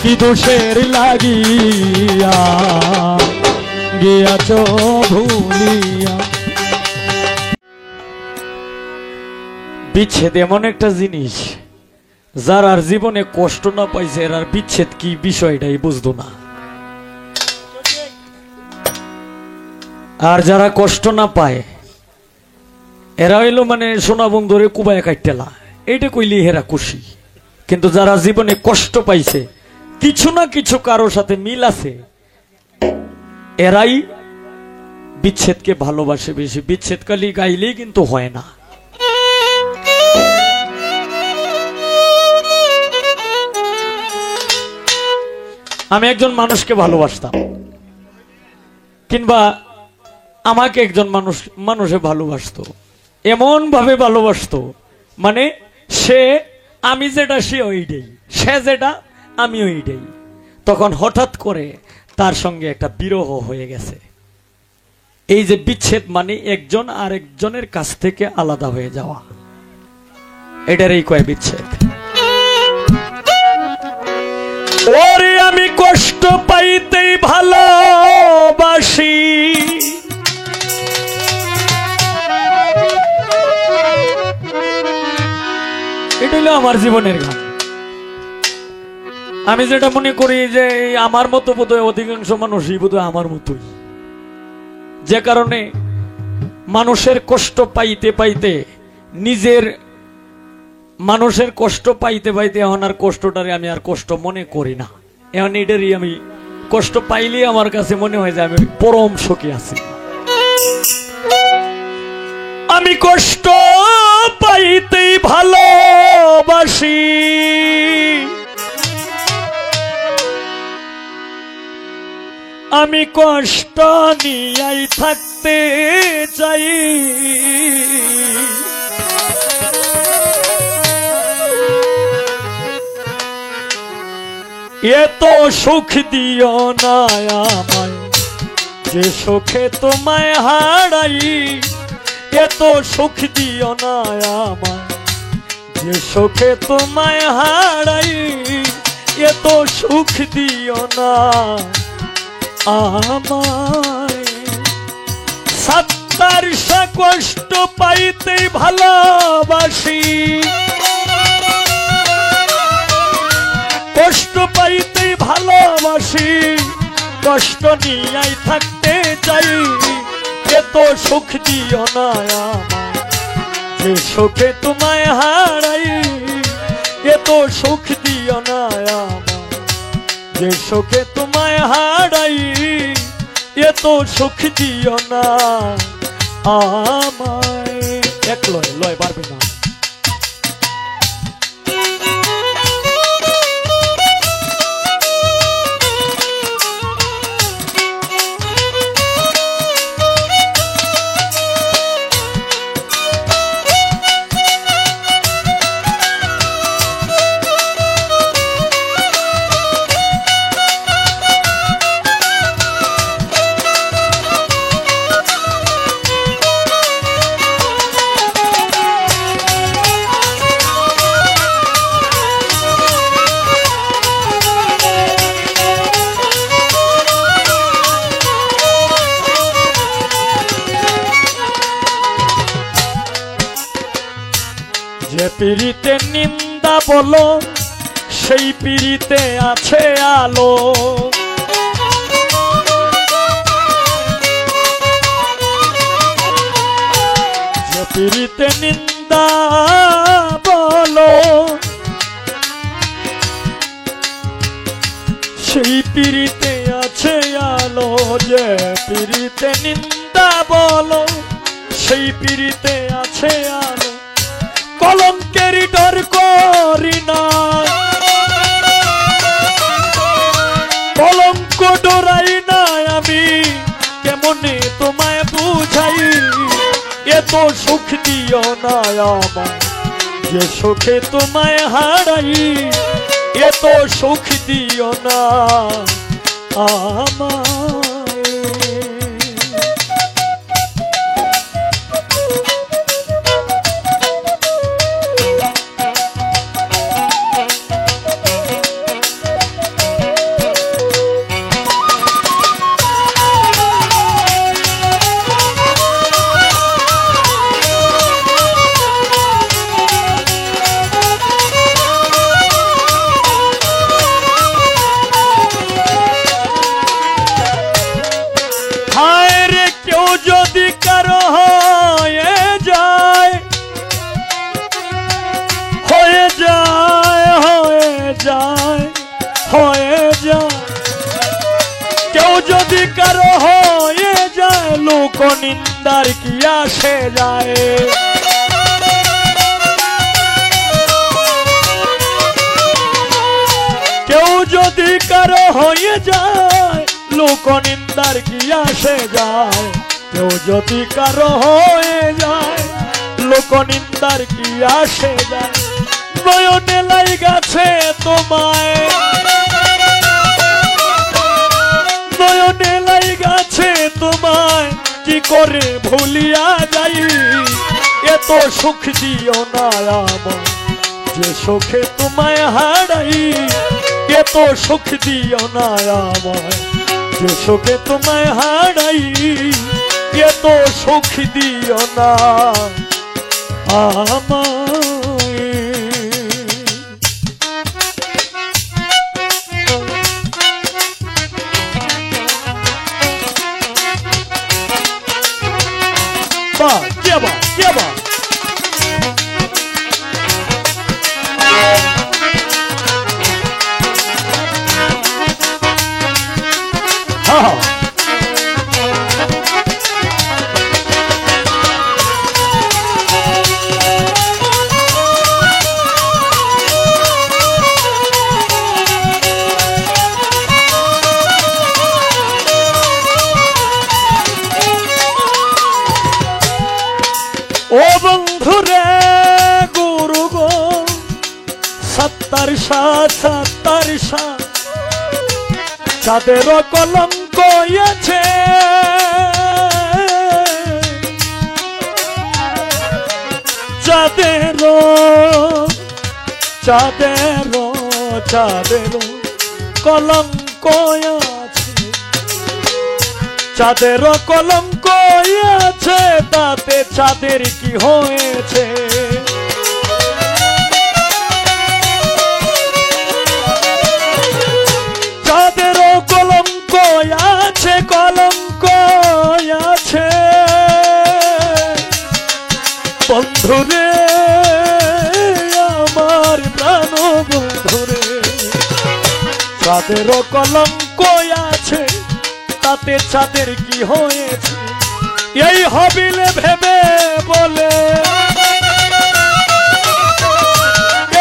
কি দোষের লাগিয়া গিয়াছ ভুলিয়া বিচ্ছেদ এমন একটা জিনিস যার আর জীবনে কষ্ট না পাইছে এর আর বিচ্ছেদ কি বিষয়টাই বুঝতো না আর যারা কষ্ট না পায় এরা হইলো মানে সোনা বন্ধুরে কুবায় কাটতেলা এইটা কইলি হেরা খুশি কিন্তু যারা জীবনে কষ্ট পাইছে কিছু না কিছু কারোর সাথে মিল আছে এরাই বিচ্ছেদকে ভালোবাসে বেশি বিচ্ছেদ কালি গাইলেই কিন্তু হয় না আমি একজন মানুষকে ভালোবাসতাম কিংবা আমাকে একজন মানুষে ভালোবাসতো এমন ভাবে ভালোবাসতো মানে সে আমি যেটা সে ওইটাই সে যেটা আমি ওইটাই তখন হঠাৎ করে তার সঙ্গে একটা বিরহ হয়ে গেছে এই যে বিচ্ছেদ মানে একজন আরেকজনের কাছ থেকে আলাদা হয়ে যাওয়া এটারই কয় বিচ্ছেদ ওরে আমি কষ্ট পাইতেই ভালোবাসি এটা হলো আমার জীবনের গান আমি যেটা মনে করি যে আমার মতো বোধহয় অধিকাংশ মানুষই বোধহয় আমার মতোই যে কারণে মানুষের কষ্ট পাইতে পাইতে নিজের মানুষের কষ্ট পাইতে পাইতে এখন আর কষ্টটারে আমি আর কষ্ট মনে করি না এখন এটারই আমি কষ্ট পাইলে আমার কাছে মনে হয় যে আমি পরম সুখী আছি আমি কষ্ট পাইতেই ভালোবাসি আমি কষ্ট নিয়াই থাকতে চাই এত সুখ দিও না আমায় যে সুখে তোমায় হারাই এত সুখ দিও না আমায় যে সুখে তোমায় হারাই এত সুখ দিও না আমায় সত্তর কষ্ট পাইতে ভালোবাসি কষ্ট পাইতে ভালোবাসি কষ্ট নিয়াই থাকতে চাই এত সুখ দিও না আমায় যে সুখে তোমায় হারাই এত সুখ দিও না আমায় যে সুখে তোমায় হারাই এত সুখ দিও না আমায় এক লয় লয় পারবে না পিড়িতে নিন্দা বলো সেই পিড়িতে আছে আলো। যে পিড়িতে নিন্দা বলো সেই পিড়িতে আছে আলো। যে পিড়িতে নিন্দা বলো সেই পিড়িতে আছে আলো। কলঙ্কের ডর করি না, কলঙ্ক ডরাই না আমি, কেমনে তোমায় বুঝাই। এত সুখ দিও না আমায় যে সুখে তোমায় হারাই। এত সুখ দিও না আমায়। যদি কারো হয়ে যায় হয়ে যায় হয়ে যায় হয়ে যায়, কেউ যদি কারো হয়ে যায় লোক নিন্দার কি আসে যায়। কেউ যদি কারো হয়ে যায় লোক নিন্দার কি আসে যায়। কেউ যদি কারো হয়ে যায় লোক নিন্দার কি আসে যায়। নয়নে লাই গেছে তোমায়, নয়নে লাই গেছে তোমায়, কি করে ভুলিয়া যাই। এত সুখ দিও না আমায় যে সুখে তোমায় হারাই। এত সুখ দিও না আমায় যে সুখে তোমায় হারাই। এত সুখ দিও না আমায়। বাহ, কে বাহ, কে বাহ। হ্যাঁ, ও বন্ধুরে গুরু গো সত্তর চাঁদের কলঙ্ক আছে। চাঁদের চাঁদের চাঁদের কলঙ্ক আছে। চাঁদের কলঙ্ক আছে, তাতে চাঁদের কি হয়েছে। চাঁদের কলঙ্ক আছে, কলঙ্ক আছে বন্ধুরে আমার প্রাণ বন্ধুরে। চাঁদের কলঙ্ক আছে, তাতে চাঁদের কি হয়েছে। এই হবিলে ভেবে বলে,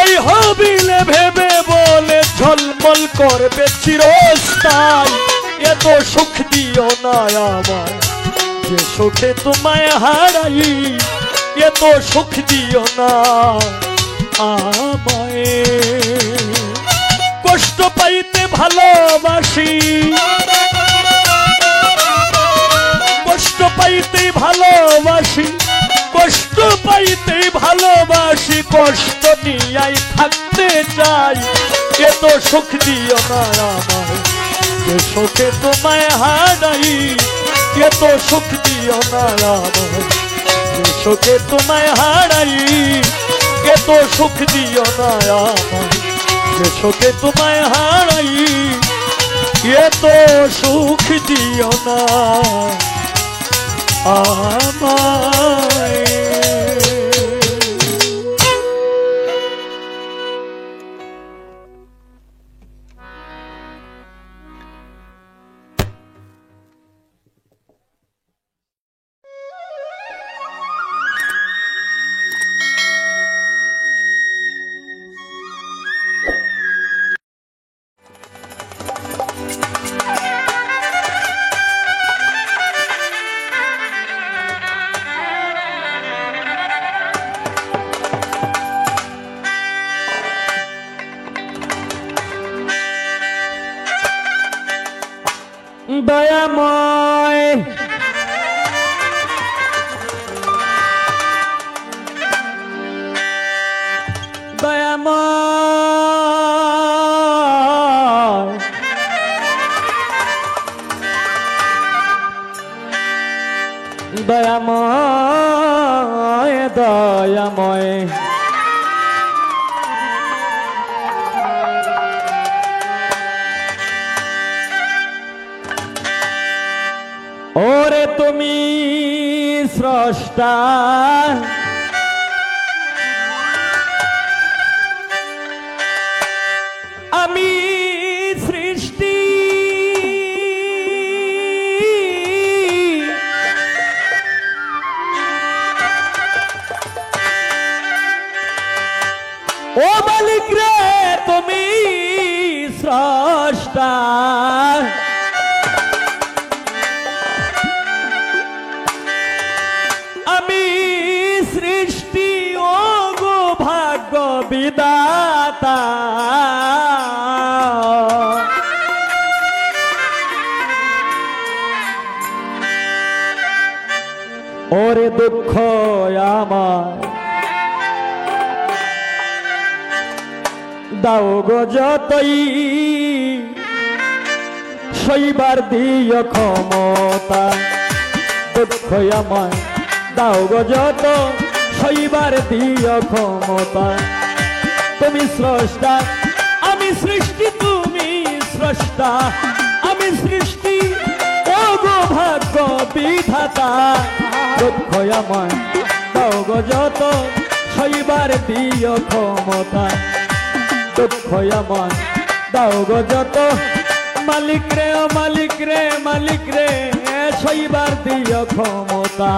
এই হবিলে ভেবে বলে ঝলমল করবে চিরস্থায়ী। এত সুখ দিও না আমায় যে সুখে তোমায় হারাই। এত সুখ দিও না আমায়। কষ্ট পাইতে ভালোবাসি, কষ্ট পাইতেই ভালোবাসি, কষ্ট পাইতেই ভালোবাসি, কষ্ট নিয়াই থাকতে চাই। এত সুখ দিও না আমায় যে সুখে তোমায় হারাই। এত সুখ দিও না আমায় যে সুখে তোমায় হারাই। শোকে তো সুখ দিও না আমায়, যে শোকে তোমায় হারাই এ তো সুখ দিও না আমায়। দয়াময় দয়াময় দয়াময় দয়াময় ওরে তুমি স্রষ্টা আমি সৃষ্টি ও মালিক রে তুমি স্রষ্টা সৃষ্টি ও গো ভাগ্য বিধাতা ওরে দুঃখ আমার দাও গো যতই সইবার দিও ক্ষমতা দুঃখ আমার দাও গো যত সইবার দিও ক্ষমতা তুমি স্রষ্টা আমি সৃষ্টি তুমি স্রষ্টা আমি সৃষ্টি ও গো ভাগ্য বিধাতা দুঃখ আমায় দাও গো যত সইবার দিও ক্ষমতা দুঃখ আমায় দাও গো যত মালিক রে ও মালিক রে মালিক রে সইবার দিও ক্ষমতা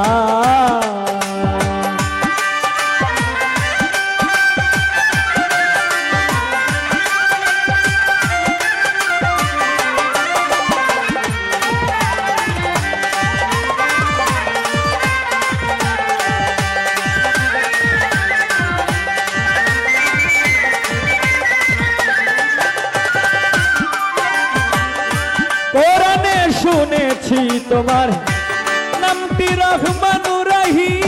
কোরআনে শুনেছি তোমার নামটি রহমানুর রহিম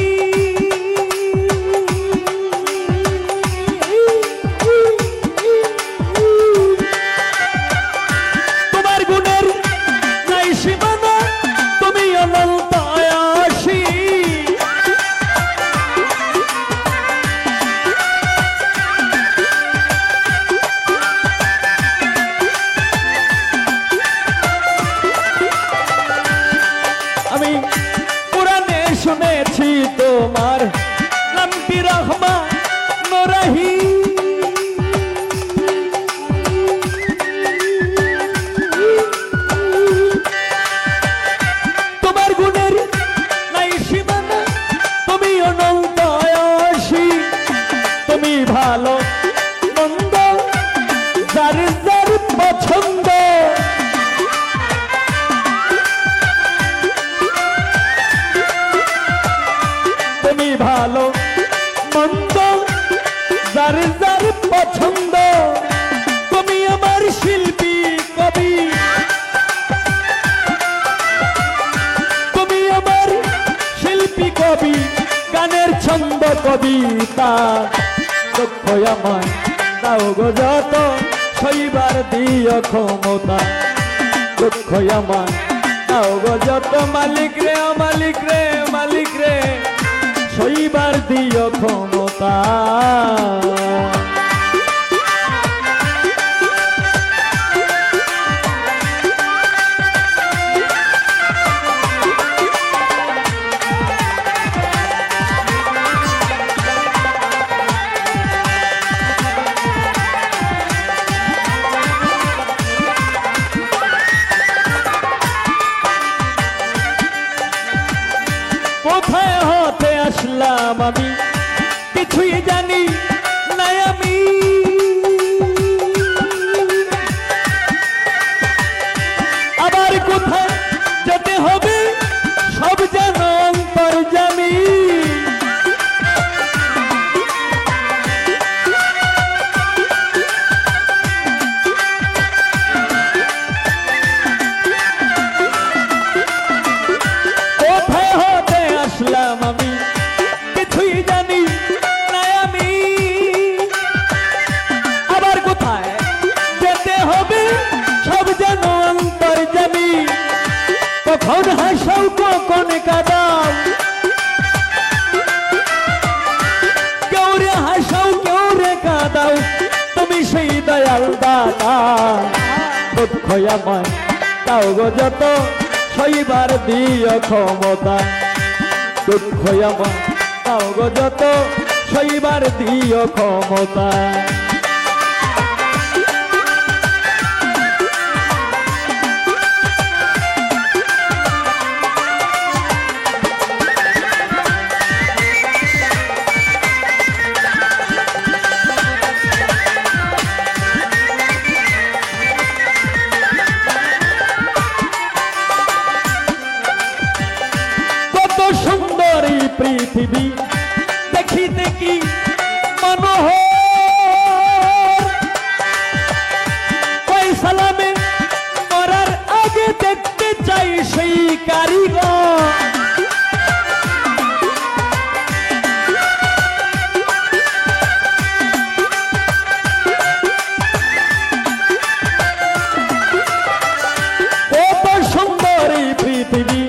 তোমার গুণের নাই সীমানা তুমি অনন্ত আয়াসী আমি কোরআনে শুনেছি তোমার নামটি রহমান রহিম তোমার গুণের নাই সীমানা তুমি অনন্ত আয়াসী তুমি ভালো মন্দ যার যার পছন্দ তুমি ভালো মন্দ যার যার পছন্দ তুমি আমার শিল্পী কবি তুমি আমার শিল্পী কবি গানের ছন্দ কবিতা দুঃখ আমায় দাও গো যত সইবার দিও ক্ষমতা দুঃখ আমায় দাও গো যত মালিক রে ও মালিক রে মালিক রে সইবার দিও ক্ষমতা কোথায় হতে আসলাম আমি কিছুই জানি নাই আমি। আবার কোথায় যেতে হবে সব যেন অন্তর্যামী। কোথায় হতে আসলাম আমি কিছুই জানি নাই আমি। আবার কোথায় যেতে হবে সব যেন অন্তর্যামী। কখন হাসাও কখন কাঁদাও, কেউ রে হাসাও কেউ রে কাঁদাও, তুমি সেই দয়াল দাতা। দুঃখ আমায় তাও গো যত সইবার দিও ক্ষমতা। দুঃখ আমায় তাও গো যত সইবার দিও ক্ষমতা। সুন্দর এই পৃথিবী দেখিতে কি মনোহর। ওই সালামে মরার আগে দেখতে চাই সেই কারিগর। কত সুন্দর এই পৃথিবী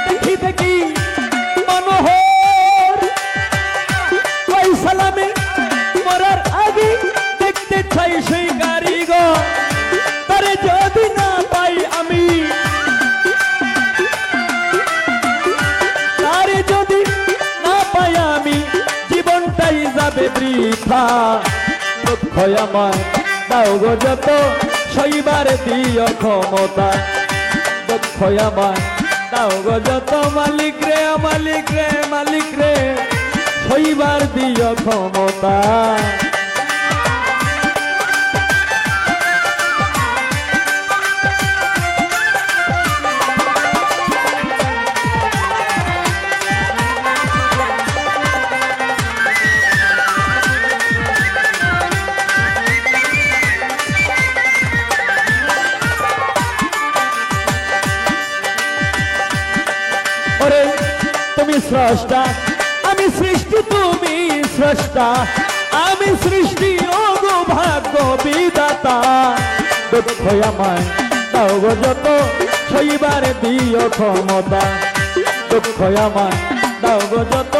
দেখিতে কি মনোহর। ওই সালামে মরার আগে দেখতে চাই সেই কারিগর। তারে যদি না পাই আমি, তারে যদি না পাই আমি, জীবনটাই যাবে বৃথা। দুঃখ আমায় দাও গো যত সইবার দিও ক্ষমতা। দুঃখ আমায় দাও গো যত মালিক রে মালিক রে মালিক রে সইবার দিও ক্ষমতা। ওরে তুমি স্রষ্টা আমি সৃষ্টি, তুমি স্রষ্টা আমি সৃষ্টি, ও গো ভাগ্য বিধাতা। দুঃখ আমায় দাও গো যত সইবার দিও ক্ষমতা। দুঃখ আমায় দাও গো যত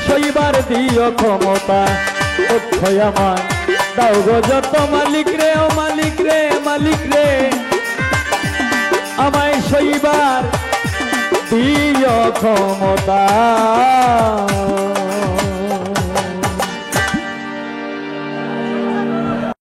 সইবার দিও ক্ষমতা। দুঃখ আমায় দাও গো যত মালিক রে ও মালিক রে মালিক রে আমায় সইবার দিও ক্ষমতা।